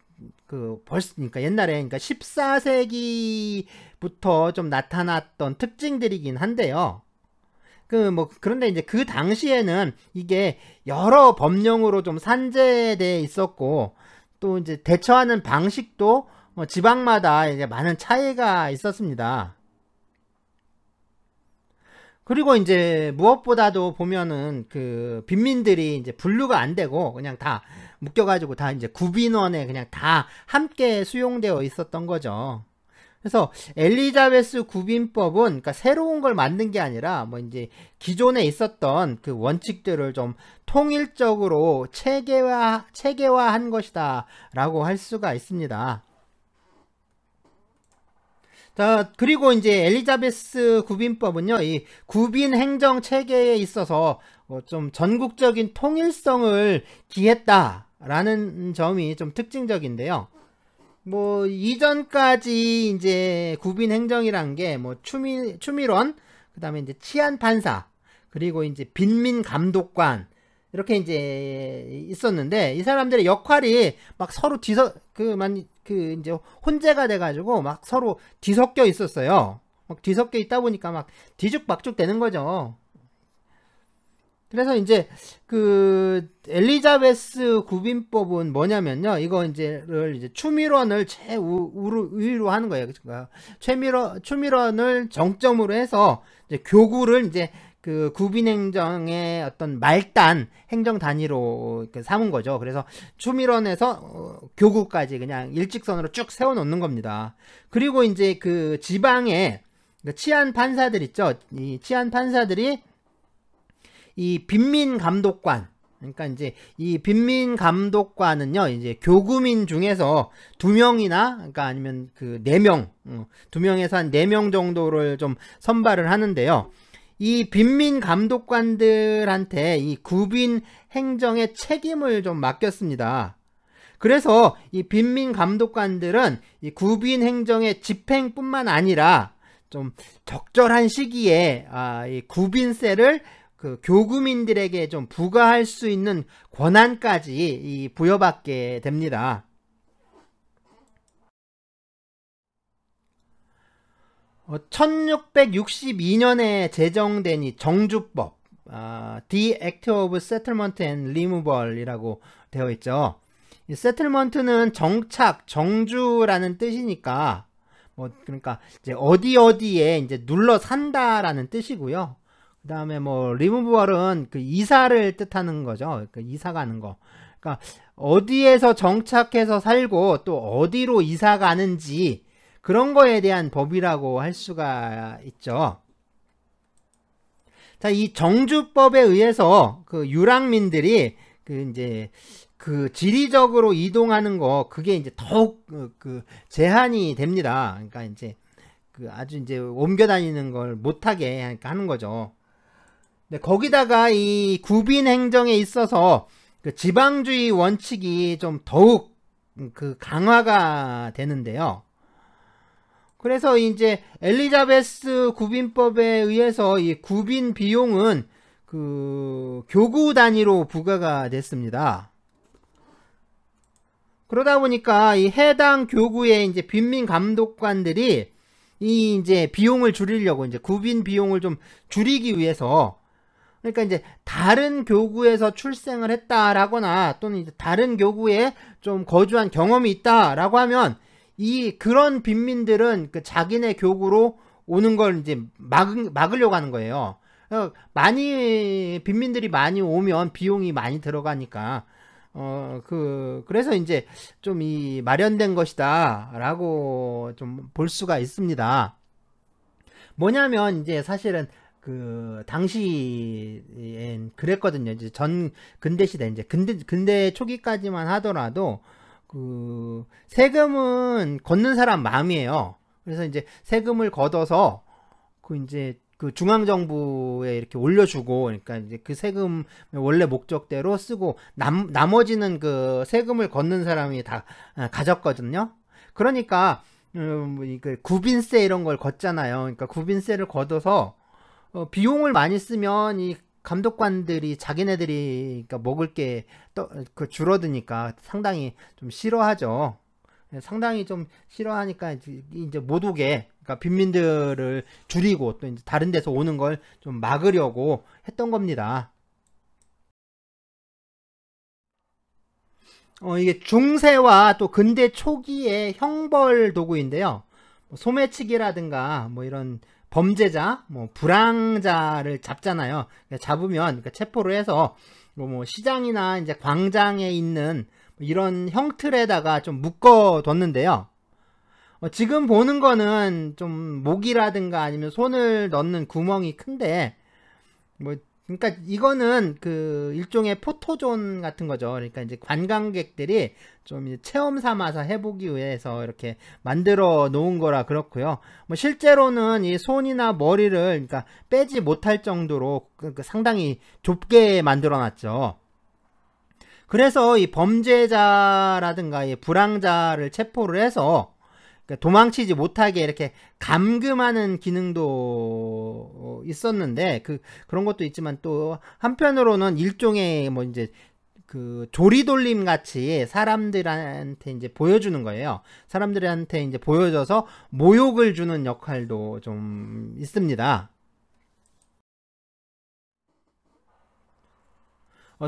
그러니까 옛날에, 그러니까 14세기부터 좀 나타났던 특징들이긴 한데요. 그런데 이제 그 당시에는 이게 여러 법령으로 좀 산재되어 있었고, 또 이제 대처하는 방식도 지방마다 이제 많은 차이가 있었습니다. 그리고 이제 무엇보다도 보면은 그 빈민들이 이제 분류가 안 되고 그냥 다 묶여가지고 다 이제 구빈원에 그냥 다 함께 수용되어 있었던 거죠. 그래서 엘리자베스 구빈법은 그러니까 새로운 걸 만든 게 아니라 뭐 이제 기존에 있었던 그 원칙들을 좀 통일적으로 체계화한 것이다라고 할 수가 있습니다. 자, 그리고 이제 엘리자베스 구빈법은요, 이 구빈 행정 체계에 있어서 좀 전국적인 통일성을 기했다라는 점이 좀 특징적인데요. 뭐 이전까지 이제 구빈 행정이란 게 뭐 추밀원, 그다음에 이제 치안 판사, 그리고 이제 빈민 감독관 이렇게 이제 있었는데 이 사람들의 역할이 막 서로 이제 혼재가 돼가지고 막 서로 뒤섞여 있었어요. 막 뒤섞여 있다 보니까 막 뒤죽박죽 되는 거죠. 그래서 이제 그 엘리자베스 구빈법은 뭐냐면요, 이거 이제 추밀원을 최우위로 하는 거예요. 그러니까 추밀원을 정점으로 해서 이제 교구를 이제 그 구빈 행정의 어떤 말단 행정 단위로 삼은 거죠. 그래서 추밀원에서 교구까지 그냥 일직선으로 쭉 세워 놓는 겁니다. 그리고 이제 그 지방에 치안 판사들 있죠. 이 치안 판사들이 이 빈민 감독관, 그러니까 이제 이 빈민 감독관은요, 이제 교구민 중에서 2명이나, 그러니까 아니면 그 4명, 2명에서 한 4명 정도를 좀 선발을 하는데요. 이 빈민 감독관들한테 이 구빈 행정의 책임을 좀 맡겼습니다. 그래서 이 빈민 감독관들은 이 구빈 행정의 집행뿐만 아니라 좀 적절한 시기에 이 구빈세를 그 교구민들에게 좀 부과할 수 있는 권한까지 부여받게 됩니다. 1662년에 제정된 이 정주법, The Act of Settlement and Removal 이라고 되어 있죠. 이 settlement는 정착, 정주라는 뜻이니까, 뭐, 그러니까, 이제 어디에 이제 눌러 산다라는 뜻이고요. 그 다음에 뭐, removal은 그 이사를 뜻하는 거죠. 그 이사 가는 거. 그러니까, 어디에서 정착해서 살고 또 어디로 이사 가는지, 그런 거에 대한 법이라고 할 수가 있죠. 자, 이 정주법에 의해서 그 유랑민들이 그 이제 그 지리적으로 이동하는 거, 그게 이제 더욱 그 제한이 됩니다. 그러니까 이제 그 아주 이제 옮겨 다니는 걸 못하게 하는 거죠. 근데 거기다가 이 구빈 행정에 있어서 그 지방주의 원칙이 좀 더욱 그 강화가 되는데요. 그래서 이제 엘리자베스 구빈법에 의해서 이 구빈 비용은 그 교구 단위로 부과가 됐습니다. 그러다 보니까 이 해당 교구의 이제 빈민 감독관들이 이 이제 비용을 줄이려고 이제 구빈 비용을 좀 줄이기 위해서, 그러니까 이제 다른 교구에서 출생을 했다라거나 또는 이제 다른 교구에 좀 거주한 경험이 있다라고 하면 그런 빈민들은 그 자기네 교구로 오는 걸 이제 막으려고 하는 거예요. 빈민들이 많이 오면 비용이 많이 들어가니까, 그래서 이제 좀 마련된 것이다 라고 좀 볼 수가 있습니다. 뭐냐면 이제 사실은 그 당시엔 그랬거든요. 이제 전 근대 시대, 이제 근대 초기까지만 하더라도 그 세금은 걷는 사람 마음이에요. 그래서 이제 세금을 걷어서 그 이제 그 중앙정부에 이렇게 올려주고, 그러니까 이제 그 세금 원래 목적대로 쓰고 나머지는 그 세금을 걷는 사람이 다 가졌거든요. 그러니까 그 구빈세 이런 걸 걷잖아요. 그러니까 구빈세를 걷어서 비용을 많이 쓰면 이 감독관들이 자기네들이 그러니까 먹을 게 그 줄어드니까 상당히 좀 싫어하죠. 상당히 좀 싫어하니까 이제 못 오게, 그러니까 빈민들을 줄이고 또 이제 다른 데서 오는 걸 좀 막으려고 했던 겁니다. 이게 중세와 또 근대 초기의 형벌 도구인데요. 소매치기라든가 뭐 이런 범죄자, 뭐 불황자를 잡잖아요. 잡으면 그러니까 체포를 해서 뭐 시장이나 이제 광장에 있는 이런 형틀에다가 좀 묶어뒀는데요. 지금 보는 거는 좀 목이라든가 아니면 손을 넣는 구멍이 큰데, 뭐 그러니까 이거는 그 일종의 포토존 같은 거죠. 그러니까 이제 관광객들이 좀 이제 체험 삼아서 해보기 위해서 이렇게 만들어 놓은 거라 그렇고요. 뭐 실제로는 이 손이나 머리를 그러니까 빼지 못할 정도로 상당히 좁게 만들어 놨죠. 그래서 이 범죄자라든가 이 불황자를 체포를 해서 도망치지 못하게 이렇게 감금하는 기능도 있었는데 그런 것도 있지만 또 한편으로는 일종의 뭐 이제 그 조리돌림 같이 사람들한테 이제 보여주는 거예요. 사람들한테 이제 보여줘서 모욕을 주는 역할도 좀 있습니다.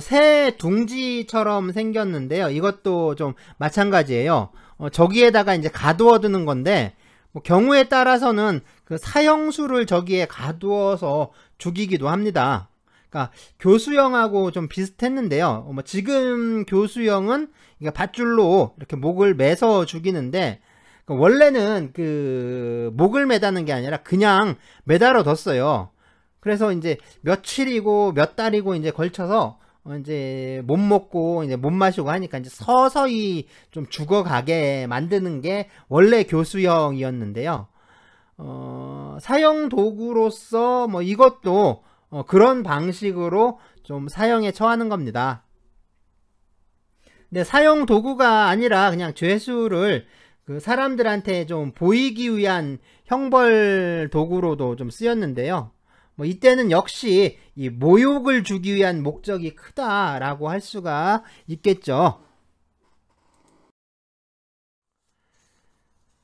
새 둥지처럼 생겼는데요. 이것도 좀 마찬가지예요. 저기에다가 이제 가두어 두는 건데, 뭐 경우에 따라서는 그 사형수를 저기에 가두어서 죽이기도 합니다. 그러니까 교수형하고 좀 비슷했는데요. 뭐 지금 교수형은 밧줄로 이렇게 목을 매서 죽이는데, 원래는 그 목을 매다는 게 아니라 그냥 매달아 뒀어요. 그래서 이제 며칠이고 몇 달이고 이제 걸쳐서 이제 못 먹고 이제 못 마시고 하니까 이제 서서히 좀 죽어가게 만드는 게 원래 교수형이었는데요. 사형 도구로서 뭐 이것도 그런 방식으로 좀 사형에 처하는 겁니다. 근데 사형 도구가 아니라 그냥 죄수를 그 사람들한테 좀 보이기 위한 형벌 도구로도 좀 쓰였는데요. 뭐 이때는 역시 이 모욕을 주기 위한 목적이 크다라고 할 수가 있겠죠.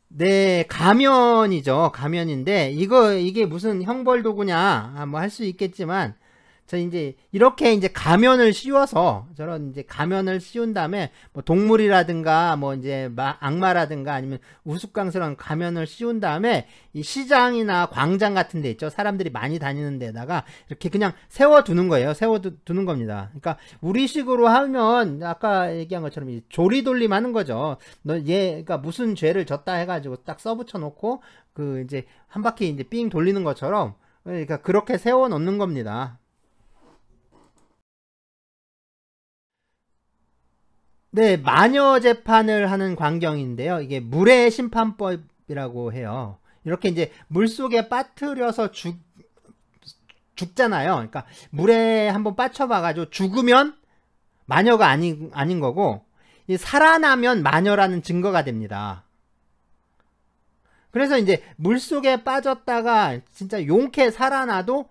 네, 가면이죠. 가면인데 이게 무슨 형벌 도구냐 뭐 할 수 있겠지만, 저 이제 이렇게 이제 가면을 씌워서 저런 이제 가면을 씌운 다음에 뭐 동물이라든가 뭐 이제 악마라든가 아니면 우스꽝스러운 가면을 씌운 다음에 이 시장이나 광장 같은 데 있죠. 사람들이 많이 다니는 데다가 이렇게 그냥 세워두는 거예요. 세워두는 겁니다. 그러니까 우리식으로 하면 아까 얘기한 것처럼 이 조리돌림 하는 거죠. 그러니까 무슨 죄를 졌다 해가지고 딱 써붙여 놓고 그 이제 한 바퀴 이제 삥 돌리는 것처럼, 그러니까 그렇게 세워 놓는 겁니다. 네, 마녀 재판을 하는 광경인데요. 이게 물의 심판법이라고 해요. 이렇게 이제 물 속에 빠뜨려서 죽잖아요. 그러니까 물에 한번 빠쳐봐가지고 죽으면 마녀가 아닌 거고, 살아나면 마녀라는 증거가 됩니다. 그래서 이제 물 속에 빠졌다가 진짜 용케 살아나도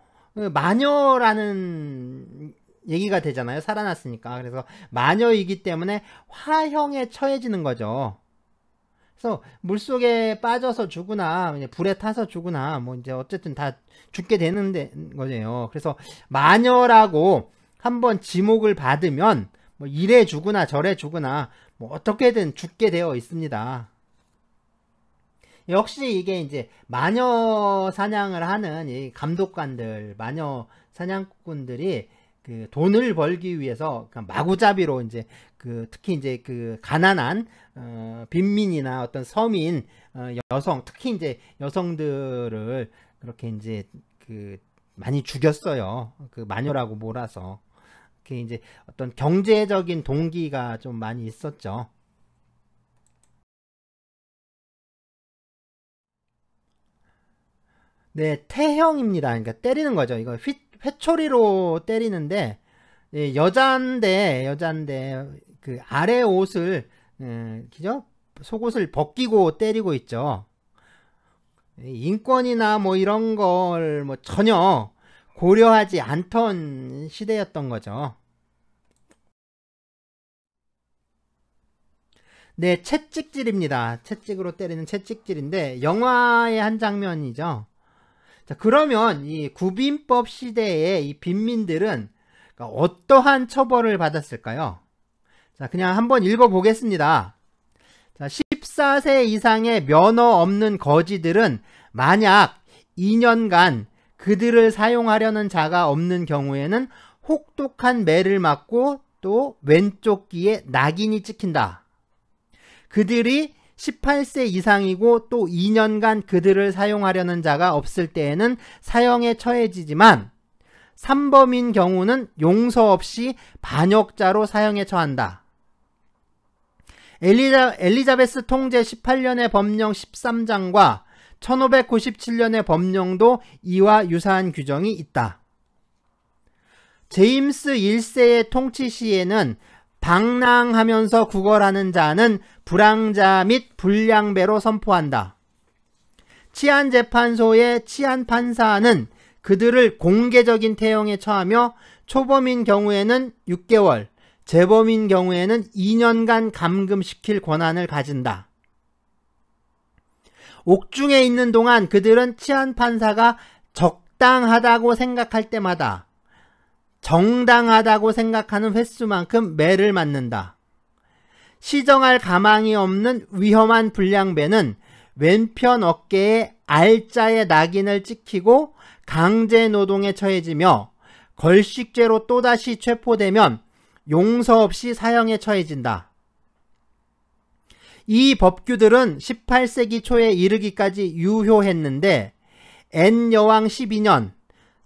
마녀라는 얘기가 되잖아요. 살아났으니까. 그래서 마녀이기 때문에 화형에 처해지는 거죠. 그래서 물속에 빠져서 죽으나 불에 타서 죽으나 뭐 이제 어쨌든 다 죽게 되는 거예요. 그래서 마녀라고 한번 지목을 받으면 뭐 이래 죽으나 저래 죽으나 뭐 어떻게든 죽게 되어 있습니다. 역시 이게 이제 마녀 사냥을 하는 이 감독관들, 마녀 사냥꾼들이 그 돈을 벌기 위해서 마구잡이로 이제 특히 이제 그 가난한 빈민이나 어떤 서민 여성, 특히 이제 여성들을 그렇게 이제 많이 죽였어요. 그 마녀라고 몰아서. 그 이제 어떤 경제적인 동기가 좀 많이 있었죠. 네, 태형입니다. 그러니까 때리는 거죠. 이거 회초리로 때리는데, 여잔데 그 아래 옷을 그죠? 속옷을 벗기고 때리고 있죠. 인권이나 뭐 이런 걸 뭐 전혀 고려하지 않던 시대였던 거죠. 네, 채찍질입니다. 채찍으로 때리는 채찍질인데 영화의 한 장면이죠. 자, 그러면 이 구빈법 시대의 이 빈민들은 어떠한 처벌을 받았을까요? 자, 그냥 한번 읽어보겠습니다. 자, 14세 이상의 면허 없는 거지들은 만약 2년간 그들을 사용하려는 자가 없는 경우에는 혹독한 매를 맞고 또 왼쪽 귀에 낙인이 찍힌다. 그들이 18세 이상이고 또 2년간 그들을 사용하려는 자가 없을 때에는 사형에 처해지지만 삼범인 경우는 용서 없이 반역자로 사형에 처한다. 엘리자베스 통제 18년의 법령 13장과 1597년의 법령도 이와 유사한 규정이 있다. 제임스 1세의 통치 시에는 방랑하면서 구걸하는 자는 불황자 및 불량배로 선포한다. 치안재판소의 치안판사는 그들을 공개적인 태형에 처하며 초범인 경우에는 6개월, 재범인 경우에는 2년간 감금시킬 권한을 가진다. 옥중에 있는 동안 그들은 치안판사가 적당하다고 생각할 때마다 정당하다고 생각하는 횟수만큼 매를 맞는다. 시정할 가망이 없는 위험한 불량배는 왼편 어깨에 R자의 낙인을 찍히고 강제노동에 처해지며 걸식죄로 또다시 체포되면 용서 없이 사형에 처해진다. 이 법규들은 18세기 초에 이르기까지 유효했는데 N여왕 12년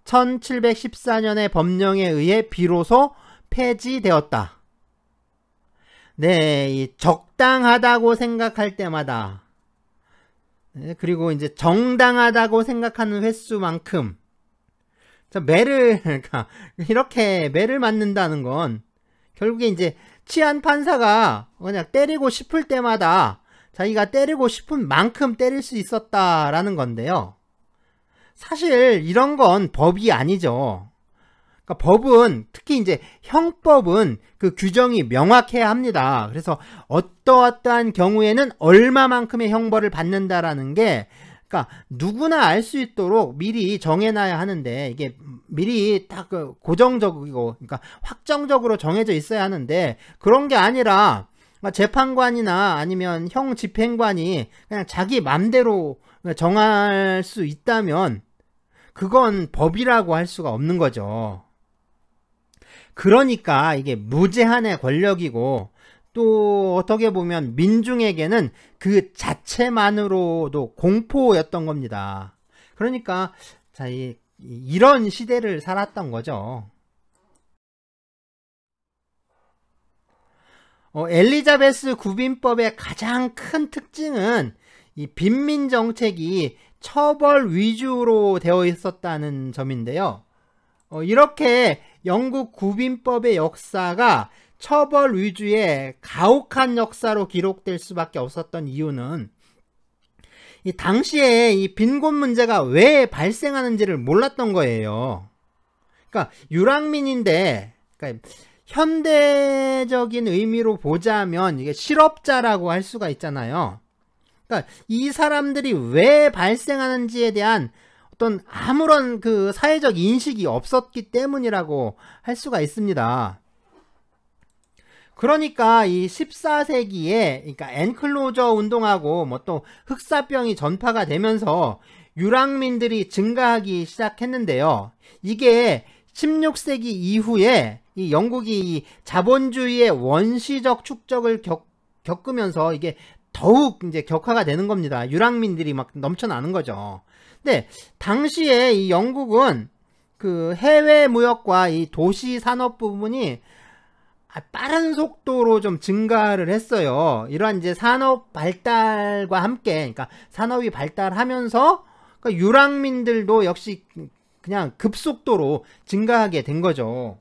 1714년의 법령에 의해 비로소 폐지되었다. 네, 이 적당하다고 생각할 때마다, 네, 그리고 이제 정당하다고 생각하는 횟수만큼 매를, 그러니까 이렇게 매를 맞는다는 건 결국에 이제 치안 판사가 그냥 때리고 싶을 때마다 자기가 때리고 싶은 만큼 때릴 수 있었다라는 건데요. 사실 이런 건 법이 아니죠. 그러니까 법은, 특히 이제 형법은 그 규정이 명확해야 합니다. 그래서 어떠한 경우에는 얼마만큼의 형벌을 받는다라는 게, 그러니까 누구나 알 수 있도록 미리 정해놔야 하는데, 이게 미리 딱 고정적이고, 그러니까 확정적으로 정해져 있어야 하는데, 그런 게 아니라 재판관이나 아니면 형 집행관이 그냥 자기 맘대로 정할 수 있다면 그건 법이라고 할 수가 없는 거죠. 그러니까 이게 무제한의 권력이고, 또 어떻게 보면 민중에게는 그 자체만으로도 공포였던 겁니다. 그러니까 자, 이런 시대를 살았던 거죠. 엘리자베스 구빈법의 가장 큰 특징은 이 빈민 정책이 처벌 위주로 되어 있었다는 점인데요. 이렇게 영국 구빈법의 역사가 처벌 위주의 가혹한 역사로 기록될 수밖에 없었던 이유는 이 당시에 이 빈곤 문제가 왜 발생하는지를 몰랐던 거예요. 그러니까 유랑민인데, 그러니까 현대적인 의미로 보자면 이게 실업자라고 할 수가 있잖아요. 그러니까 이 사람들이 왜 발생하는지에 대한 어떤 아무런 그 사회적 인식이 없었기 때문이라고 할 수가 있습니다. 그러니까 이 14세기에 그러니까 엔클로저 운동하고 뭐 또 흑사병이 전파가 되면서 유랑민들이 증가하기 시작했는데요. 이게 16세기 이후에 이 영국이 이 자본주의의 원시적 축적을 겪으면서 이게 더욱 이제 격화가 되는 겁니다. 유랑민들이 막 넘쳐나는 거죠. 근데 당시에 이 영국은 그 해외 무역과 이 도시 산업 부분이 빠른 속도로 좀 증가를 했어요. 이러한 이제 산업 발달과 함께, 그러니까 산업이 발달하면서 그러니까 유랑민들도 역시 그냥 급속도로 증가하게 된 거죠.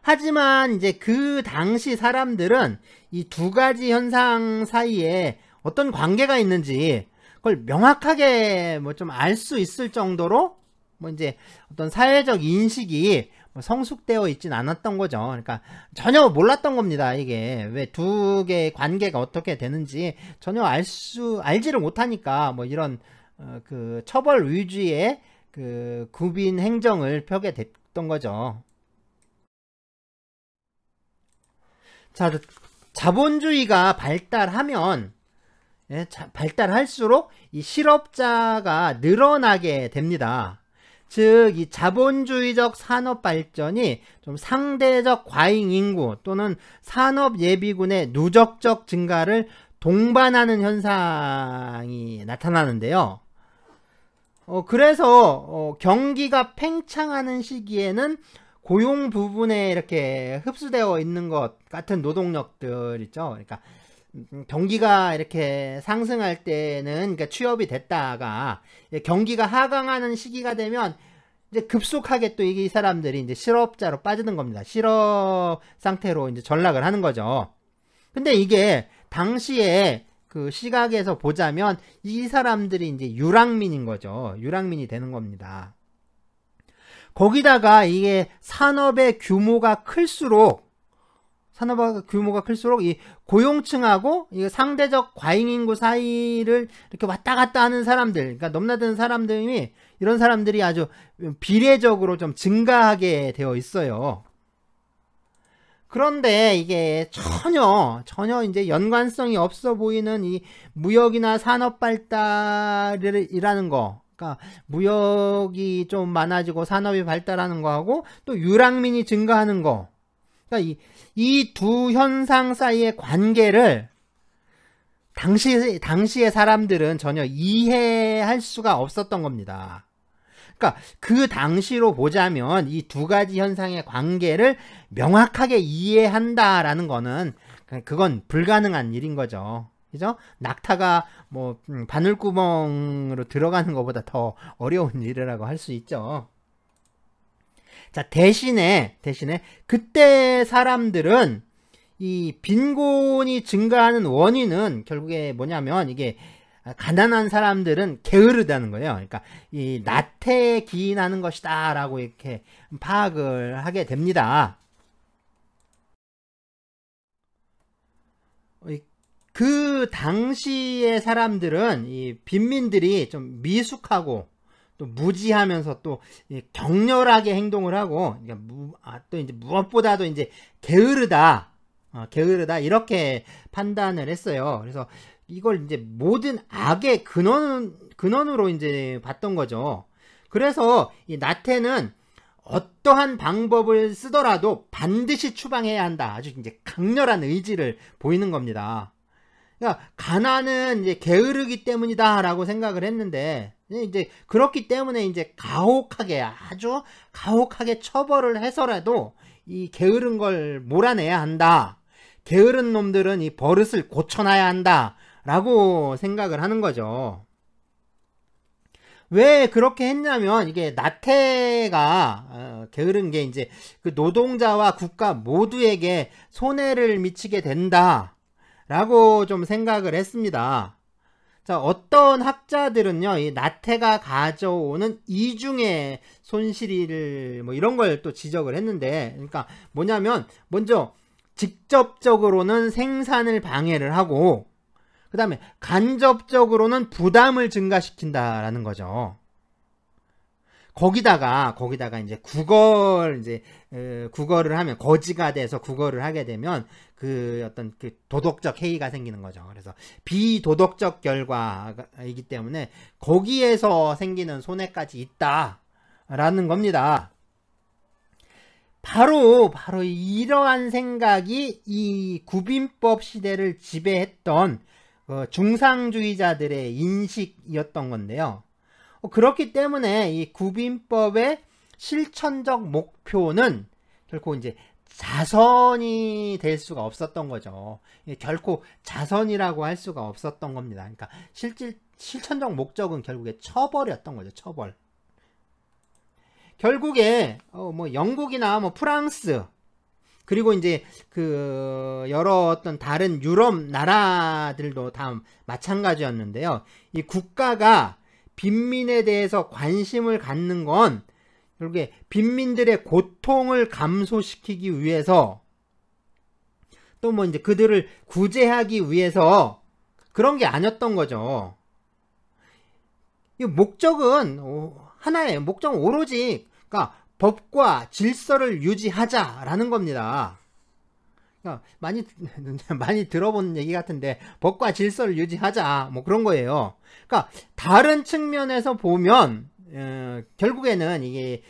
하지만 이제 그 당시 사람들은 이 두 가지 현상 사이에 어떤 관계가 있는지 그걸 명확하게 뭐 좀 알 수 있을 정도로 뭐 이제 어떤 사회적 인식이 성숙되어 있진 않았던 거죠. 그러니까 전혀 몰랐던 겁니다. 이게 왜 두 개의 관계가 어떻게 되는지 전혀 알지를 못하니까 뭐 이런 그 처벌 위주의 그 구빈 행정을 펴게 됐던 거죠. 자, 자본주의가 발달하면 발달할수록 이 실업자가 늘어나게 됩니다. 즉, 이 자본주의적 산업 발전이 좀 상대적 과잉 인구 또는 산업 예비군의 누적적 증가를 동반하는 현상이 나타나는데요. 그래서 경기가 팽창하는 시기에는 고용 부분에 이렇게 흡수되어 있는 것 같은 노동력들 있죠. 그러니까 경기가 이렇게 상승할 때는 그러니까 취업이 됐다가 경기가 하강하는 시기가 되면 이제 급속하게 또 이 사람들이 이제 실업자로 빠지는 겁니다. 실업 상태로 이제 전락을 하는 거죠. 근데 이게 당시에 그 시각에서 보자면 이 사람들이 이제 유랑민인 거죠. 유랑민이 되는 겁니다. 거기다가 이게 산업의 규모가 클수록 이 고용층하고 이 상대적 과잉인구 사이를 이렇게 왔다 갔다 하는 사람들, 그러니까 넘나드는 사람들이, 이런 사람들이 아주 비례적으로 좀 증가하게 되어 있어요. 그런데 이게 전혀 이제 연관성이 없어 보이는 이 무역이나 산업 발달이라는 거, 그러니까 무역이 좀 많아지고 산업이 발달하는 거하고 또 유랑민이 증가하는 거, 그러니까 이 두 현상 사이의 관계를 당시의 사람들은 전혀 이해할 수가 없었던 겁니다. 그러니까 그 당시로 보자면 이 두 가지 현상의 관계를 명확하게 이해한다라는 거는 그건 불가능한 일인 거죠. 그죠? 낙타가 뭐 바늘구멍으로 들어가는 것보다 더 어려운 일이라고 할 수 있죠. 자, 대신에 그때 사람들은 이 빈곤이 증가하는 원인은 결국에 뭐냐면, 이게 가난한 사람들은 게으르다는 거예요. 그러니까 이 나태에 기인하는 것이다 라고 이렇게 파악을 하게 됩니다. 그 당시의 사람들은 이 빈민들이 좀 미숙하고 또 무지하면서 또 격렬하게 행동을 하고, 또 이제 무엇보다도 이제 게으르다 이렇게 판단을 했어요. 그래서 이걸 이제 모든 악의 근원으로 이제 봤던 거죠. 그래서 이 나태는 어떠한 방법을 쓰더라도 반드시 추방해야 한다. 아주 이제 강렬한 의지를 보이는 겁니다. 그러니까 가난은 이제 게으르기 때문이다라고 생각을 했는데, 이제 그렇기 때문에 이제 아주 가혹하게 처벌을 해서라도 이 게으른 걸 몰아내야 한다. 게으른 놈들은 이 버릇을 고쳐놔야 한다. 라고 생각을 하는 거죠. 왜 그렇게 했냐면, 이게 나태가 게으른 게 이제 그 노동자와 국가 모두에게 손해를 미치게 된다 라고 좀 생각을 했습니다. 자, 어떤 학자들은요, 이 나태가 가져오는 이중의 손실을 뭐 이런 걸 또 지적을 했는데, 그러니까 뭐냐면, 먼저 직접적으로는 생산을 방해를 하고, 그 다음에 간접적으로는 부담을 증가시킨다라는 거죠. 거기다가 이제 국어를 하면, 거지가 돼서 국어를 하게 되면 그 어떤 그 도덕적 해이가 생기는 거죠. 그래서 비도덕적 결과이기 때문에 거기에서 생기는 손해까지 있다라는 겁니다. 바로 이러한 생각이 이 구빈법 시대를 지배했던 중상주의자들의 인식이었던 건데요. 그렇기 때문에 이 구빈법의 실천적 목표는 결코 이제 자선이 될 수가 없었던 거죠. 결코 자선이라고 할 수가 없었던 겁니다. 그러니까 실천적 목적은 결국에 처벌이었던 거죠. 처벌. 결국에 뭐 영국이나 뭐 프랑스, 그리고 이제 그 여러 어떤 다른 유럽 나라들도 다 마찬가지였는데요. 이 국가가 빈민에 대해서 관심을 갖는 건 결국에 빈민들의 고통을 감소시키기 위해서, 또 뭐 이제 그들을 구제하기 위해서 그런 게 아니었던 거죠. 이 목적은 하나예요. 목적은 오로지, 그러니까 법과 질서를 유지하자라는 겁니다. 많이 많이 들어본 얘기 같은데 법과 질서를 유지하자 뭐 그런 거예요. 그러니까 다른 측면에서 보면 결국에는 이게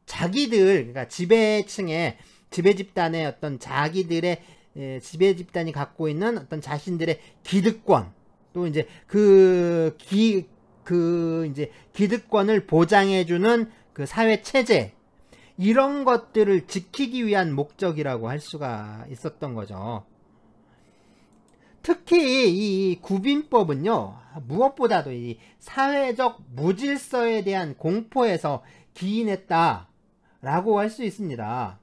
자기들 그러니까 지배층의 지배 집단의 어떤 자기들의 지배 집단이 갖고 있는 어떤 자신들의 기득권 또 이제 이제 기득권을 보장해주는 그 사회 체제 이런 것들을 지키기 위한 목적이라고 할 수가 있었던 거죠. 특히 이 구빈법은요 무엇보다도 이 사회적 무질서에 대한 공포에서 기인했다라고 할 수 있습니다.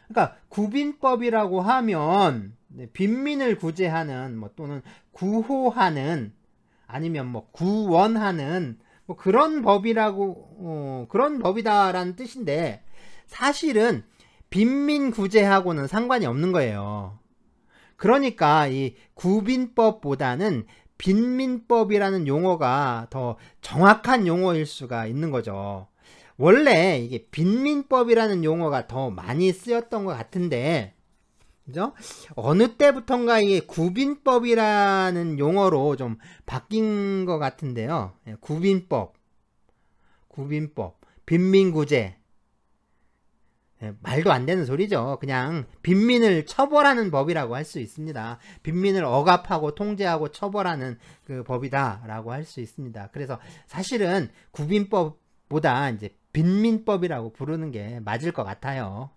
그러니까 구빈법이라고 하면 빈민을 구제하는 뭐 또는 구호하는 아니면 뭐 구원하는 뭐 그런 법이라고 그런 법이다라는 뜻인데 사실은 빈민 구제하고는 상관이 없는 거예요. 그러니까 이 구빈법보다는 빈민법이라는 용어가 더 정확한 용어일 수가 있는 거죠. 원래 이게 빈민법이라는 용어가 더 많이 쓰였던 것 같은데 그죠? 어느 때부턴가 이게 구빈법이라는 용어로 좀 바뀐 것 같은데요. 구빈법, 빈민구제. 말도 안 되는 소리죠. 그냥 빈민을 처벌하는 법이라고 할 수 있습니다. 빈민을 억압하고 통제하고 처벌하는 그 법이다라고 할 수 있습니다. 그래서 사실은 구빈법보다 이제 빈민법이라고 부르는 게 맞을 것 같아요.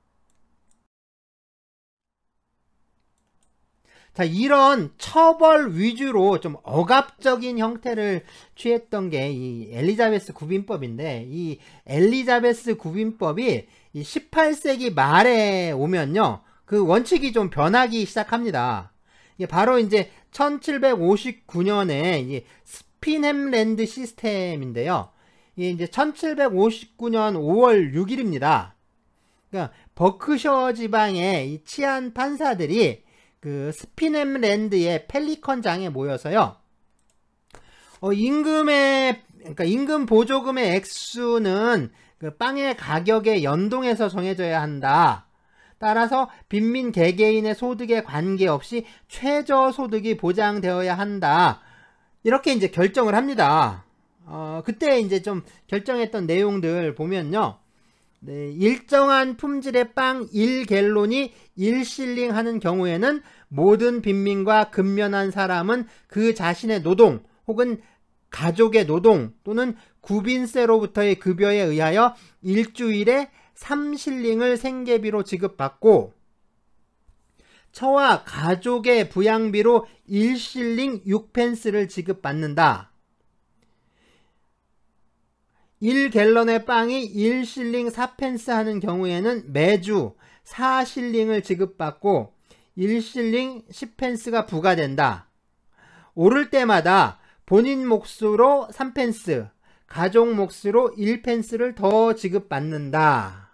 자, 이런 처벌 위주로 좀 억압적인 형태를 취했던 게 이 엘리자베스 구빈법인데 이 엘리자베스 구빈법이 이 18세기 말에 오면요 그 원칙이 좀 변하기 시작합니다. 이게 바로 이제 1759년에 이 스피넴랜드 시스템인데요. 이게 이제 1759년 5월 6일입니다. 그러니까 버크셔 지방의 이 치안 판사들이 그 스피넴랜드의 펠리컨장에 모여서요. 임금 보조금의 액수는 그 빵의 가격에 연동해서 정해져야 한다. 따라서 빈민 개개인의 소득에 관계없이 최저소득이 보장되어야 한다. 이렇게 이제 결정을 합니다. 그때 이제 좀 결정했던 내용들 보면요. 네, 일정한 품질의 빵 1갤론이 1실링 하는 경우에는 모든 빈민과 근면한 사람은 그 자신의 노동 혹은 가족의 노동 또는 구빈세로부터의 급여에 의하여 일주일에 3실링을 생계비로 지급받고 처와 가족의 부양비로 1실링 6펜스를 지급받는다. 1갤런의 빵이 1실링 4펜스 하는 경우에는 매주 4실링을 지급받고 1실링 10펜스가 부과된다. 오를 때마다 본인 몫으로 3펜스, 가족 몫으로 1펜스를 더 지급받는다.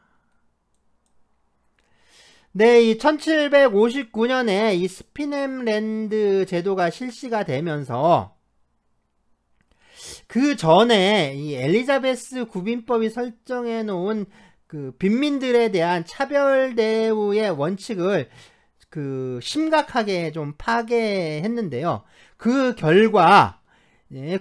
네, 이 1759년에 이 스피넴랜드 제도가 실시가 되면서 그 전에 이 엘리자베스 구빈법이 설정해 놓은 그 빈민들에 대한 차별 대우의 원칙을 그 심각하게 좀 파괴했는데요. 그 결과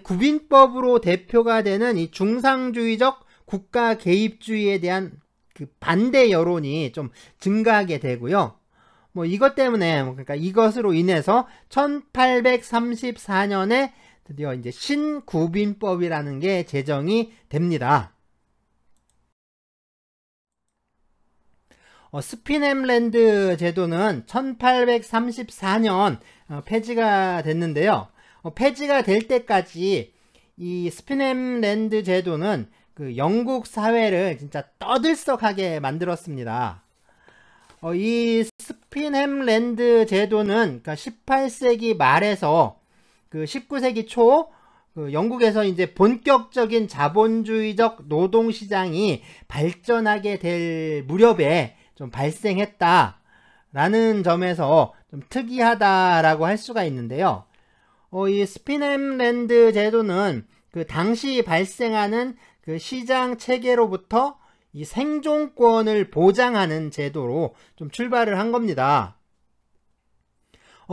구빈법으로 대표가 되는 이 중상주의적 국가 개입주의에 대한 그 반대 여론이 좀 증가하게 되고요. 뭐 이것 때문에 그러니까 이것으로 인해서 1834년에 드디어 이제 신구빈법이라는 게 제정이 됩니다. 스피넴랜드 제도는 1834년 폐지가 됐는데요. 폐지가 될 때까지 이 스피넴랜드 제도는 그 영국 사회를 진짜 떠들썩하게 만들었습니다. 이 스피넴랜드 제도는 그러니까 18세기 말에서 그 19세기 초 그 영국에서 이제 본격적인 자본주의적 노동시장이 발전하게 될 무렵에 좀 발생했다라는 점에서 좀 특이하다라고 할 수가 있는데요. 이 스피넴랜드 제도는 그 당시 발생하는 그 시장 체계로부터 이 생존권을 보장하는 제도로 좀 출발을 한 겁니다.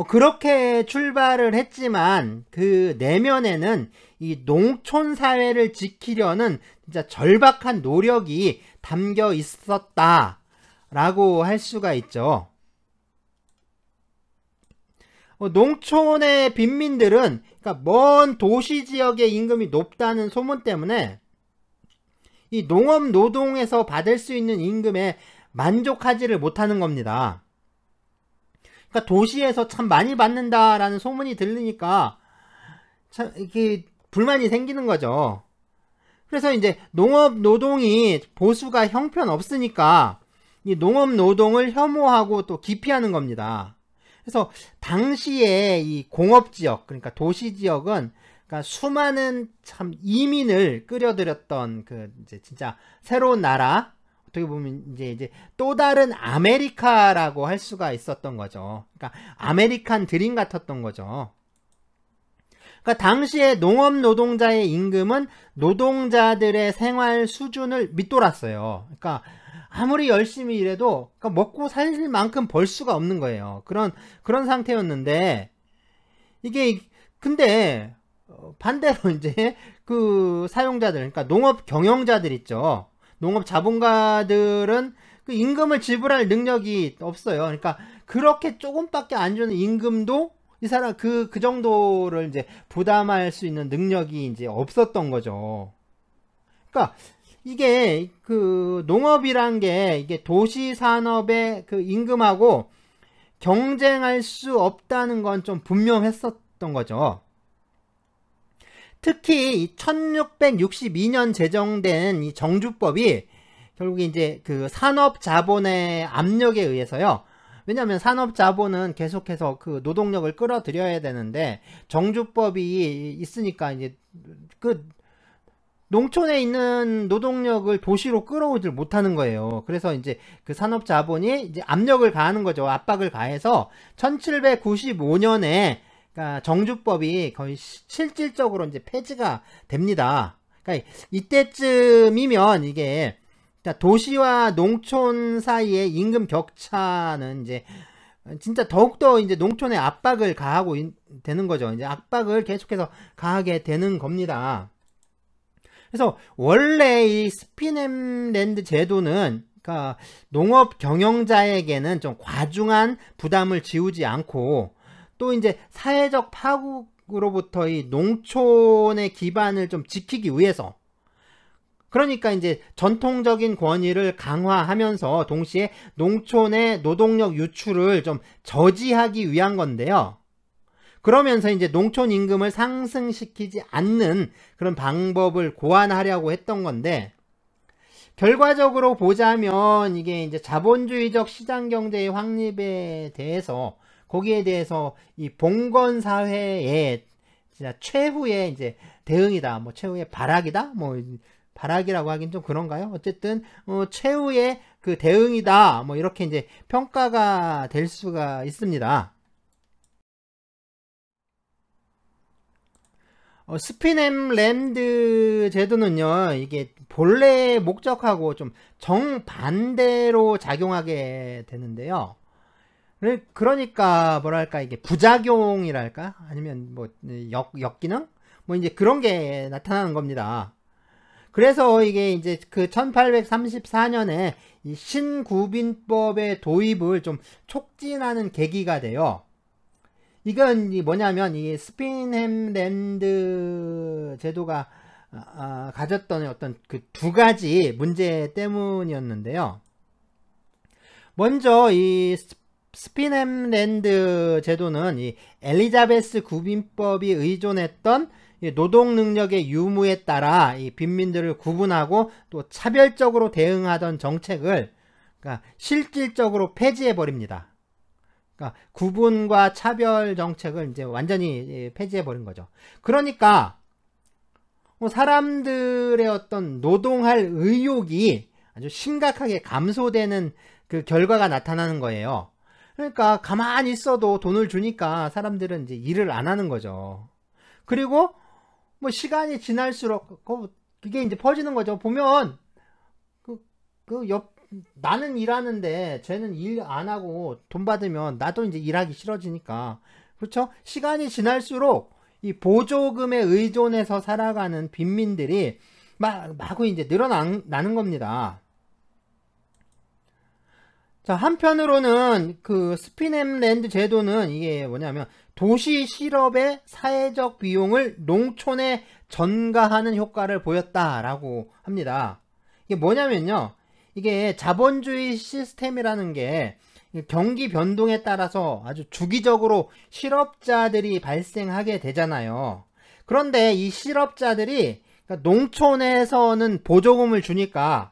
그렇게 출발을 했지만 그 내면에는 이 농촌 사회를 지키려는 진짜 절박한 노력이 담겨 있었다라고 할 수가 있죠. 농촌의 빈민들은 그러니까 먼 도시 지역의 임금이 높다는 소문 때문에 이 농업 노동에서 받을 수 있는 임금에 만족하지를 못하는 겁니다. 그러니까 도시에서 참 많이 받는다라는 소문이 들리니까 참 이렇게 불만이 생기는 거죠. 그래서 이제 농업 노동이 보수가 형편없으니까 이 농업 노동을 혐오하고 또 기피하는 겁니다. 그래서 당시에 이 공업지역, 그러니까 도시지역은 그러니까 수많은 참 이민을 끌어들였던 그 이제 진짜 새로운 나라, 어떻게 보면 이제 또 다른 아메리카라고 할 수가 있었던 거죠. 그러니까 아메리칸 드림 같았던 거죠. 그러니까 당시에 농업 노동자의 임금은 노동자들의 생활 수준을 밑돌았어요. 그러니까 아무리 열심히 일해도 그러니까 먹고 살 만큼 벌 수가 없는 거예요. 그런 상태였는데 이게 근데 반대로 이제 그 사용자들, 그러니까 농업 경영자들 있죠. 농업 자본가들은 그 임금을 지불할 능력이 없어요. 그러니까 그렇게 조금밖에 안 주는 임금도 이 사람 그 정도를 이제 부담할 수 있는 능력이 이제 없었던 거죠. 그러니까 이게 그 농업이란 게 이게 도시 산업의 그 임금하고 경쟁할 수 없다는 건 좀 분명했었던 거죠. 특히 1662년 제정된 이 정주법이 결국에 이제 그 산업 자본의 압력에 의해서요. 왜냐하면 산업 자본은 계속해서 그 노동력을 끌어들여야 되는데 정주법이 있으니까 이제 그 농촌에 있는 노동력을 도시로 끌어오질 못하는 거예요. 그래서 이제 그 산업 자본이 이제 압력을 가하는 거죠. 압박을 가해서 1795년에 그러니까 정주법이 거의 실질적으로 이제 폐지가 됩니다. 그러니까 이때쯤이면 이게 도시와 농촌 사이의 임금 격차는 이제 진짜 더욱더 이제 농촌에 압박을 가하고 되는 거죠. 이제 압박을 계속해서 가하게 되는 겁니다. 그래서 원래 이 스피넴랜드 제도는 그러니까 농업 경영자에게는 좀 과중한 부담을 지우지 않고 또 이제 사회적 파국으로부터 이 농촌의 기반을 좀 지키기 위해서 그러니까 이제 전통적인 권위를 강화하면서 동시에 농촌의 노동력 유출을 좀 저지하기 위한 건데요. 그러면서 이제 농촌 임금을 상승시키지 않는 그런 방법을 고안하려고 했던 건데 결과적으로 보자면 이게 이제 자본주의적 시장 경제의 확립에 대해서 거기에 대해서 이 봉건 사회의 진짜 최후의 이제 대응이다. 뭐 최후의 발악이다. 뭐 발악이라고 하긴 좀 그런가요? 어쨌든 최후의 그 대응이다. 뭐 이렇게 이제 평가가 될 수가 있습니다. 스피넴랜드 제도는요, 이게 본래의 목적하고 좀 정반대로 작용하게 되는데요. 그러니까 뭐랄까 이게 부작용이랄까 아니면 뭐 역기능 뭐 이제 그런 게 나타나는 겁니다. 그래서 이게 이제 그 1834년에 이 신구빈법의 도입을 좀 촉진하는 계기가 돼요. 이건 뭐냐면 이 스피넴랜드 제도가 가졌던 어떤 그 두 가지 문제 때문이었는데요. 먼저 이 스피넴랜드 제도는 이 엘리자베스 구빈법이 의존했던 노동 능력의 유무에 따라 이 빈민들을 구분하고 또 차별적으로 대응하던 정책을 그러니까 실질적으로 폐지해 버립니다. 그러니까 구분과 차별 정책을 이제 완전히 폐지해 버린 거죠. 그러니까 사람들의 어떤 노동할 의욕이 아주 심각하게 감소되는 그 결과가 나타나는 거예요. 그러니까 가만히 있어도 돈을 주니까 사람들은 이제 일을 안 하는 거죠. 그리고 뭐 시간이 지날수록 그게 이제 퍼지는 거죠. 보면 나는 일하는데 쟤는 일 안 하고 돈 받으면 나도 이제 일하기 싫어지니까. 그렇죠? 시간이 지날수록 이 보조금에 의존해서 살아가는 빈민들이 마구 이제 늘어나는 겁니다. 자, 한편으로는 그 스피넴랜드 제도는 이게 뭐냐면 도시 실업의 사회적 비용을 농촌에 전가하는 효과를 보였다라고 합니다. 이게 뭐냐면요. 이게 자본주의 시스템이라는 게 경기 변동에 따라서 아주 주기적으로 실업자들이 발생하게 되잖아요. 그런데 이 실업자들이 농촌에서는 보조금을 주니까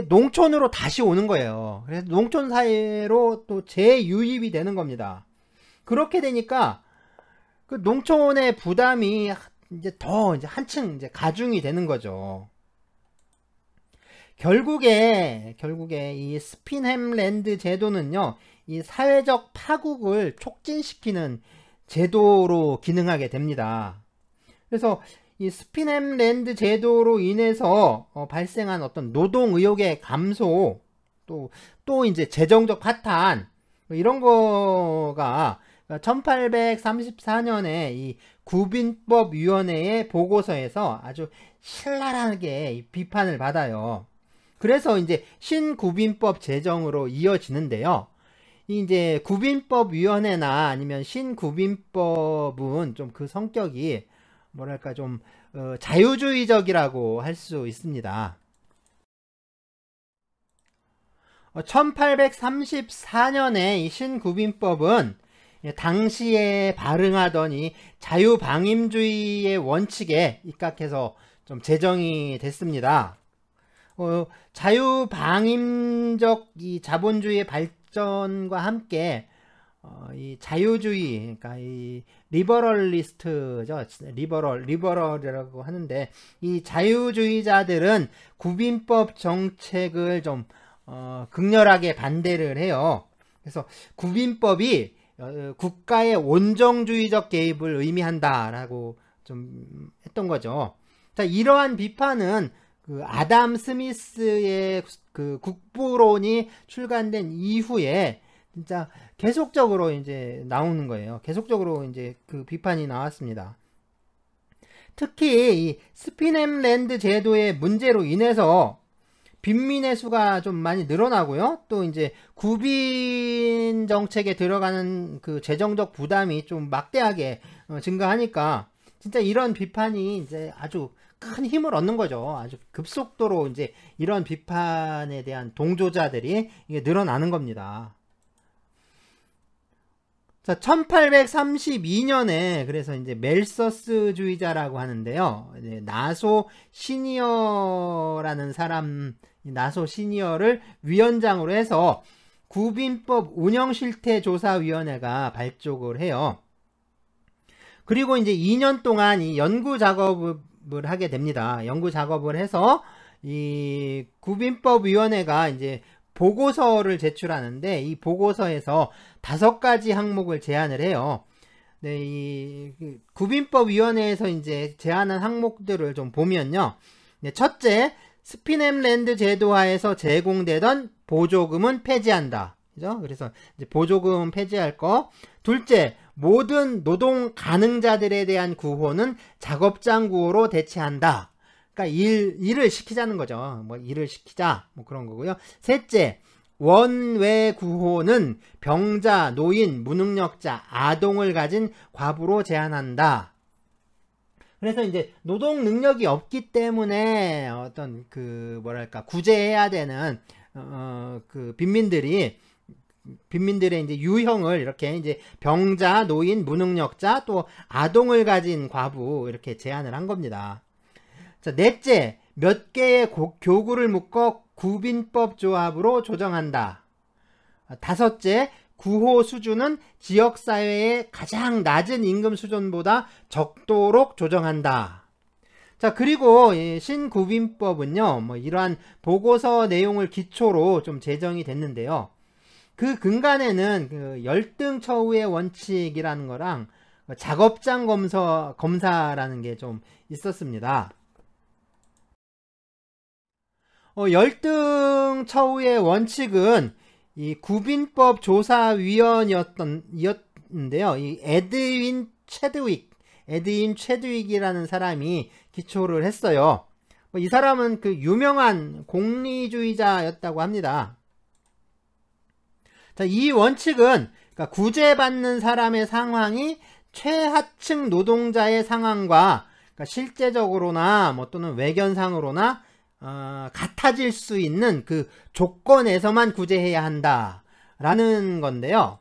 농촌으로 다시 오는 거예요. 그래서 농촌 사회로 또 재유입이 되는 겁니다. 그렇게 되니까 그 농촌의 부담이 이제 더 이제 한층 이제 가중이 되는 거죠. 결국에 이 스피넴랜드 제도는요, 이 사회적 파국을 촉진시키는 제도로 기능하게 됩니다. 그래서 이 스피넴랜드 제도로 인해서 발생한 어떤 노동 의욕의 감소, 또 이제 재정적 파탄, 이런 거가 1834년에 이 구빈법위원회의 보고서에서 아주 신랄하게 비판을 받아요. 그래서 이제 신구빈법 제정으로 이어지는데요. 이제 구빈법위원회나 아니면 신구빈법은 좀 그 성격이 뭐랄까 좀 자유주의적이라고 할 수 있습니다. 1834년에 이 신구빈법은 당시에 발행하던 이 자유방임주의의 원칙에 입각해서 좀 제정이 됐습니다. 자유방임적 이 자본주의의 발전과 함께 이 자유주의, 그러니까 이 리버럴리스트죠. 리버럴이라고 하는데, 이 자유주의자들은 구빈법 정책을 좀 극렬하게 반대를 해요. 그래서 구빈법이 국가의 온정주의적 개입을 의미한다라고 좀 했던 거죠. 자, 이러한 비판은 그 아담 스미스의 그 국부론이 출간된 이후에 진짜 계속적으로 이제 나오는 거예요. 계속적으로 이제 그 비판이 나왔습니다. 특히 이 스피넴랜드 제도의 문제로 인해서 빈민의 수가 좀 많이 늘어나고요. 또 이제 구빈 정책에 들어가는 그 재정적 부담이 좀 막대하게 증가하니까 진짜 이런 비판이 이제 아주 큰 힘을 얻는 거죠. 아주 급속도로 이제 이런 비판에 대한 동조자들이 이게 늘어나는 겁니다. 자, 1832년에 그래서 이제 멜서스주의자라고 하는데요. 나소 시니어라는 사람, 나소 시니어를 위원장으로 해서 구빈법 운영실태조사위원회가 발족을 해요. 그리고 이제 2년 동안 이 연구 작업을 하게 됩니다. 연구 작업을 해서 이 구빈법위원회가 이제 보고서를 제출하는데, 이 보고서에서 5가지 항목을 제안을 해요. 네, 이 구빈법위원회에서 이제 제안한 항목들을 좀 보면요. 네, 첫째, 스피넴랜드 제도하에서 제공되던 보조금은 폐지한다. 그죠? 그래서 이제 보조금 폐지할 거. 둘째, 모든 노동 가능자들에 대한 구호는 작업장 구호로 대체한다. 그러니까 일을 시키자는 거죠. 뭐 일을 시키자, 뭐 그런 거고요. 셋째, 원외 구호는 병자, 노인, 무능력자, 아동을 가진 과부로 제한한다. 그래서 이제 노동 능력이 없기 때문에 어떤 그 뭐랄까 구제해야 되는 그 빈민들의 이제 유형을 이렇게 이제 병자, 노인, 무능력자, 또 아동을 가진 과부 이렇게 제한을 한 겁니다. 자, 넷째, 몇 개의 교구를 묶어 구빈법 조합으로 조정한다. 다섯째, 구호 수준은 지역사회의 가장 낮은 임금 수준보다 적도록 조정한다. 자, 그리고 이 신구빈법은요, 뭐 이러한 보고서 내용을 기초로 좀 제정이 됐는데요. 그 근간에는 그 열등처우의 원칙이라는 거랑 작업장 검사라는 게 좀 있었습니다. 열등 처우의 원칙은 이 구빈법 조사위원이었는데요. 이 에드윈 체드윅이라는 사람이 기초를 했어요. 이 사람은 그 유명한 공리주의자였다고 합니다. 자, 이 원칙은 그러니까 구제받는 사람의 상황이 최하층 노동자의 상황과 그러니까 실제적으로나 뭐 또는 외견상으로나 같아질 수 있는 그 조건에서만 구제해야 한다라는 건데요.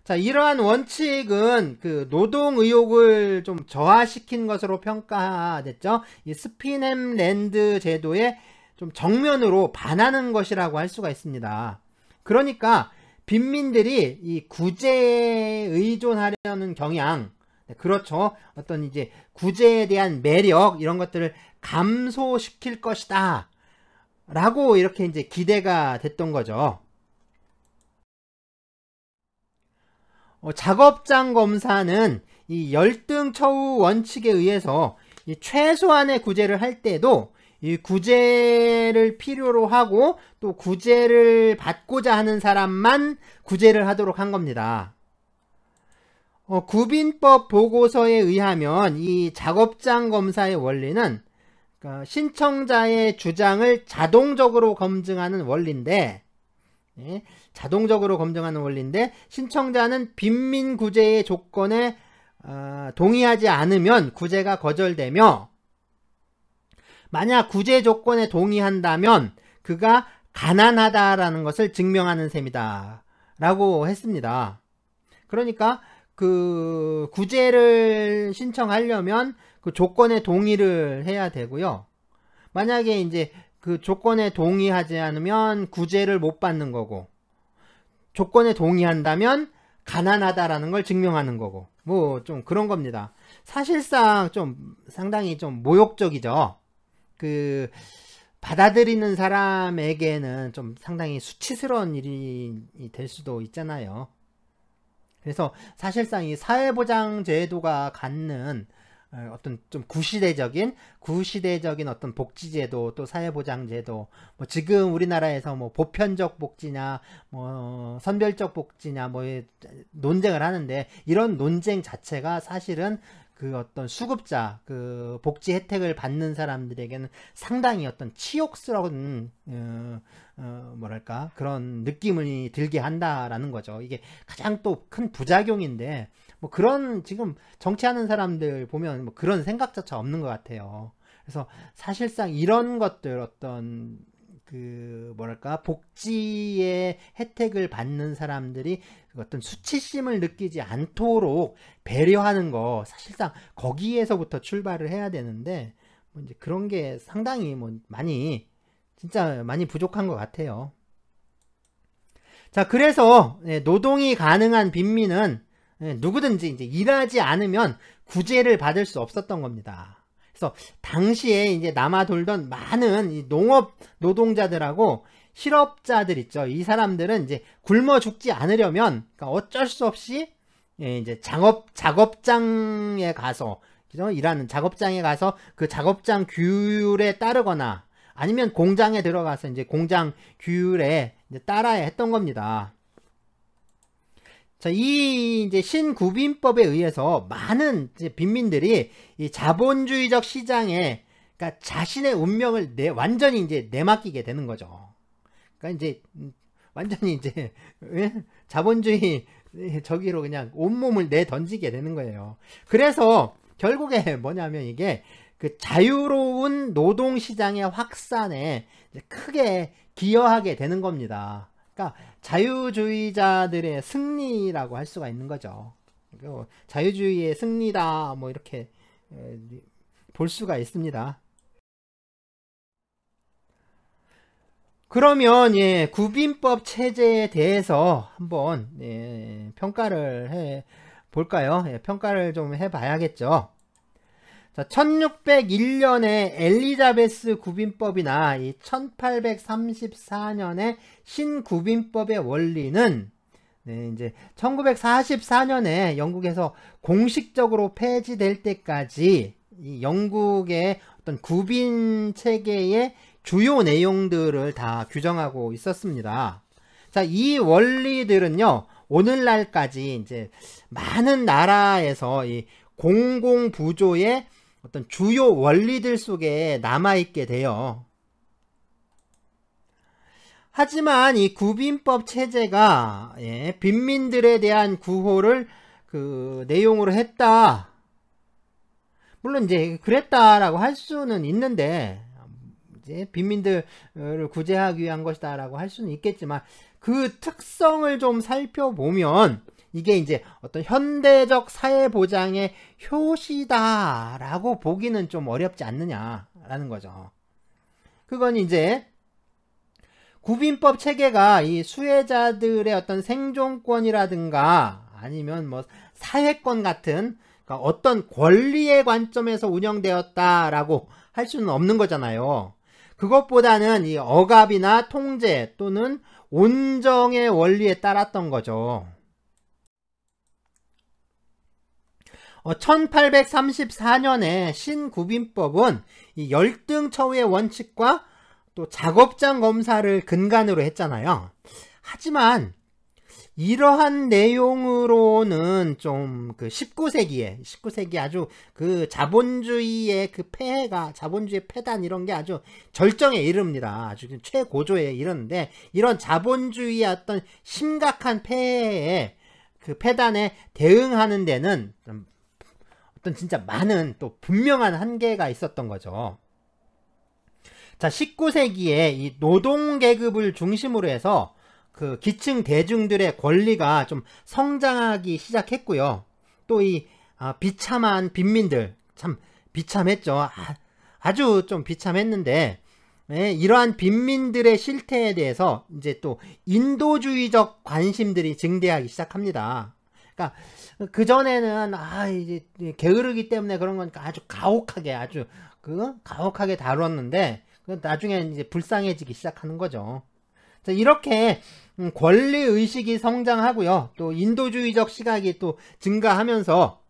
자, 이러한 원칙은 그 노동 의욕을 좀 저하시킨 것으로 평가됐죠. 이 스피넴랜드 제도에 좀 정면으로 반하는 것이라고 할 수가 있습니다. 그러니까 빈민들이 이 구제에 의존하려는 경향, 그렇죠. 어떤 이제 구제에 대한 매력 이런 것들을 감소시킬 것이다 라고 이렇게 이제 기대가 됐던 거죠. 작업장 검사는 이 열등 처우 원칙에 의해서 이 최소한의 구제를 할 때도 이 구제를 필요로 하고 또 구제를 받고자 하는 사람만 구제를 하도록 한 겁니다. 구빈법 보고서에 의하면 이 작업장 검사의 원리는 그러니까 신청자의 주장을 자동적으로 검증하는 원리인데, 신청자는 빈민 구제의 조건에 동의하지 않으면 구제가 거절되며, 만약 구제 조건에 동의한다면 그가 가난하다라는 것을 증명하는 셈이다 라고 했습니다. 그러니까 그 구제를 신청하려면 그 조건에 동의를 해야 되고요. 만약에 이제 그 조건에 동의하지 않으면 구제를 못 받는 거고, 조건에 동의한다면 가난하다라는 걸 증명하는 거고, 뭐 좀 그런 겁니다. 사실상 좀 상당히 좀 모욕적이죠. 그 받아들이는 사람에게는 좀 상당히 수치스러운 일이 될 수도 있잖아요. 그래서 사실상 이 사회보장제도가 갖는 어떤 좀 구시대적인 어떤 복지제도, 또 사회보장제도, 뭐 지금 우리나라에서 뭐 보편적 복지냐 뭐 선별적 복지냐 뭐 논쟁을 하는데, 이런 논쟁 자체가 사실은 그 어떤 수급자, 그 복지 혜택을 받는 사람들에게는 상당히 어떤 치욕스러운 뭐랄까 그런 느낌을 들게 한다라는 거죠. 이게 가장 또 큰 부작용인데, 뭐 그런 지금 정치하는 사람들 보면 뭐 그런 생각조차 없는 것 같아요. 그래서 사실상 이런 것들, 어떤 그 뭐랄까 복지의 혜택을 받는 사람들이 어떤 수치심을 느끼지 않도록 배려하는 거, 사실상 거기에서부터 출발을 해야 되는데, 뭐 이제 그런 게 상당히 뭐 진짜 많이 부족한 것 같아요. 자, 그래서 노동이 가능한 빈민은 누구든지 이제 일하지 않으면 구제를 받을 수 없었던 겁니다. 그래서 당시에 이제 남아 돌던 많은 이 농업 노동자들하고 실업자들 있죠. 이 사람들은 이제 굶어 죽지 않으려면, 그러니까 어쩔 수 없이 이제 작업장에 가서, 그죠? 일하는 작업장에 가서 그 작업장 규율에 따르거나, 아니면 공장에 들어가서 이제 공장 규율에 이제 따라야 했던 겁니다. 자, 이 이제 신구빈법에 의해서 많은 이제 빈민들이 이 자본주의적 시장에, 그러니까 자신의 운명을 완전히 이제 내맡기게 되는 거죠. 그러니까 이제 완전히 이제 자본주의 저기로 그냥 온몸을 내던지게 되는 거예요. 그래서 결국에 뭐냐면, 이게 그 자유로운 노동시장의 확산에 크게 기여하게 되는 겁니다. 그러니까 자유주의자들의 승리라고 할 수가 있는 거죠. 자유주의의 승리다 뭐 이렇게 볼 수가 있습니다. 그러면 구빈법 체제에 대해서 한번 평가를 해 볼까요? 평가를 좀 해 봐야겠죠. 자, 1601년에 엘리자베스 구빈법이나 이 1834년의 신구빈법의 원리는 이제 1944년에 영국에서 공식적으로 폐지될 때까지 이 영국의 어떤 구빈 체계의 주요 내용들을 다 규정하고 있었습니다. 자, 이 원리들은요, 오늘날까지 이제 많은 나라에서 이 공공부조의 어떤 주요 원리들 속에 남아있게 돼요. 하지만 이 구빈법 체제가 빈민들에 대한 구호를 그 내용으로 했다. 물론 이제 그랬다라고 할 수는 있는데, 이제 빈민들을 구제하기 위한 것이다라고 할 수는 있겠지만, 그 특성을 좀 살펴보면 이게 이제 어떤 현대적 사회보장의 효시다라고 보기는 좀 어렵지 않느냐라는 거죠. 그건 이제 구빈법 체계가 이 수혜자들의 어떤 생존권이라든가 아니면 뭐 사회권 같은, 그러니까 어떤 권리의 관점에서 운영되었다라고 할 수는 없는 거잖아요. 그것보다는 이 억압이나 통제 또는 온정의 원리에 따랐던 거죠. 1834년에 신구빈법은 이 열등처우의 원칙과 또 작업장 검사를 근간으로 했잖아요. 하지만 이러한 내용으로는 좀 그 19세기에 아주 그 자본주의의 그 폐해가, 자본주의 폐단 이런 게 아주 절정에 이릅니다. 아주 최고조에 이르는데, 이런 자본주의의 어떤 심각한 폐해에 그 폐단에 대응하는 데는 어떤 진짜 많은 또 분명한 한계가 있었던 거죠. 자, 19세기에 이 노동계급을 중심으로 해서 그 기층 대중들의 권리가 좀 성장하기 시작했고요. 또 이 비참한 빈민들, 참 비참했죠. 아주 좀 비참했는데, 이러한 빈민들의 실태에 대해서 이제 또 인도주의적 관심들이 증대하기 시작합니다. 그러니까 그 전에는 이제 게으르기 때문에 그런 거니까 아주 가혹하게 다뤘는데, 나중에 이제 불쌍해지기 시작하는 거죠. 자, 이렇게 권리의식이 성장하고요. 또 인도주의적 시각이 또 증가하면서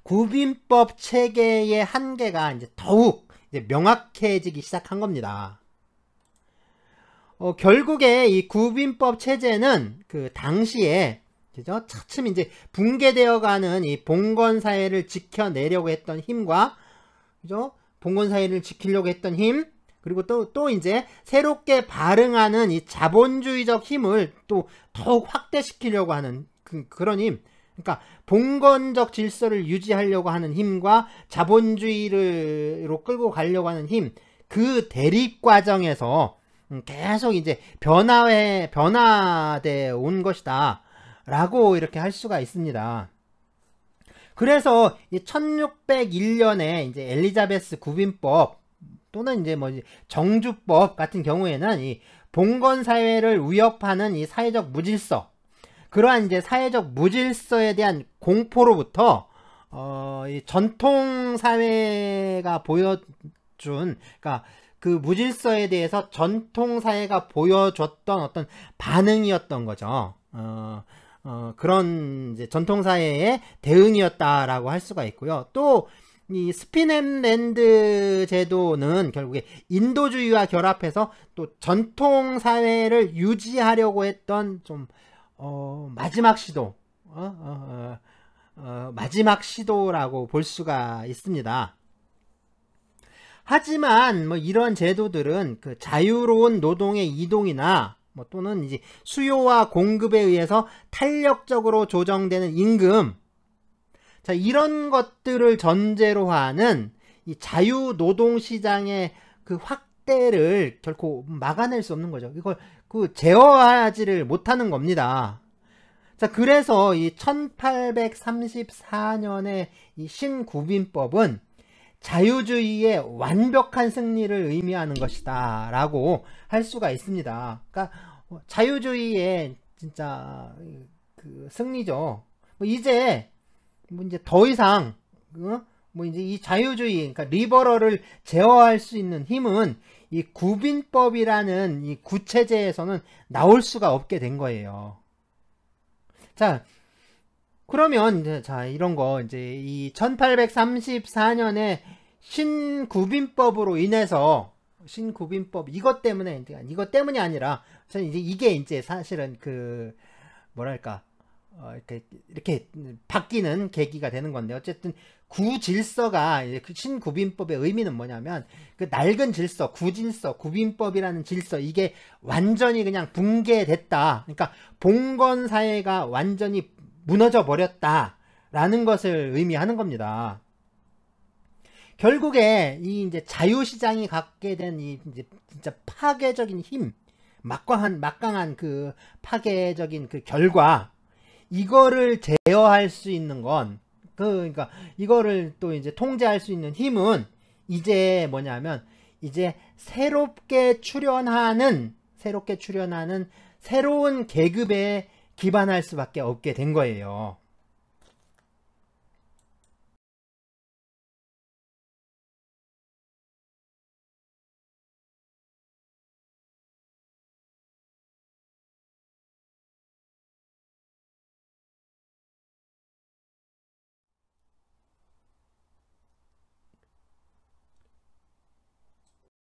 구빈법 체계의 한계가 이제 더욱 이제 명확해지기 시작한 겁니다. 결국에 이 구빈법 체제는 그 당시에 그죠? 차츰 이제 붕괴되어가는 이 봉건 사회를 지켜내려고 했던 힘과, 그죠? 봉건 사회를 지키려고 했던 힘, 그리고 또 이제 새롭게 발흥하는 이 자본주의적 힘을 또 더욱 확대시키려고 하는 그런 힘. 그러니까 봉건적 질서를 유지하려고 하는 힘과 자본주의로 끌고 가려고 하는 힘, 그 대립 과정에서 계속 이제 변화돼 온 것이다 라고 이렇게 할 수가 있습니다. 그래서 1601년에 이제 엘리자베스 구빈법 또는 이제 뭐 정주법 같은 경우에는 이 봉건 사회를 위협하는 이 사회적 무질서, 그러한 이제 사회적 무질서에 대한 공포로부터 이 전통 사회가 보여준, 그러니까 그 무질서에 대해서 전통 사회가 보여줬던 어떤 반응이었던 거죠. 그런 이제 전통 사회의 대응이었다라고 할 수가 있고요. 또 이 스피넨랜드 제도는 결국에 인도주의와 결합해서 또 전통 사회를 유지하려고 했던 좀 마지막 시도, 마지막 시도라고 볼 수가 있습니다. 하지만 뭐 이런 제도들은 그 자유로운 노동의 이동이나 뭐 또는 이제 수요와 공급에 의해서 탄력적으로 조정되는 임금, 자, 이런 것들을 전제로 하는 이 자유 노동 시장의 그 확대를 결코 막아낼 수 없는 거죠. 이걸 그 제어하지를 못하는 겁니다. 자, 그래서 이 1834년의 이 신구빈법은 자유주의의 완벽한 승리를 의미하는 것이다 라고 할 수가 있습니다. 그러니까 자유주의의 진짜 그 승리죠. 이제 더 이상 이제 이 자유주의, 그러니까 리버럴을 제어할 수 있는 힘은 이 구빈법이라는 이 구체제에서는 나올 수가 없게 된 거예요. 자, 그러면 이제 이런 거 이제 이 1834년에 신구빈법으로 인해서 신구빈법 이것 때문이 아니라 저는 이제 이게 이제 사실은 그 뭐랄까 이렇게 바뀌는 계기가 되는 건데, 어쨌든 구질서가 그 신구빈법의 의미는 뭐냐면 그 낡은 질서, 구질서, 구빈법이라는 질서, 이게 완전히 그냥 붕괴됐다. 그러니까 봉건 사회가 완전히 무너져 버렸다라는 것을 의미하는 겁니다. 결국에 이 이제 자유시장이 갖게 된 이 이제 진짜 파괴적인 힘, 막강한 그 파괴적인 그 결과, 이거를 제어할 수 있는 건 그러니까 이거를 또 이제 통제할 수 있는 힘은 이제 뭐냐면 이제 새롭게 출현하는 새로운 계급에 기반할 수밖에 없게 된 거예요.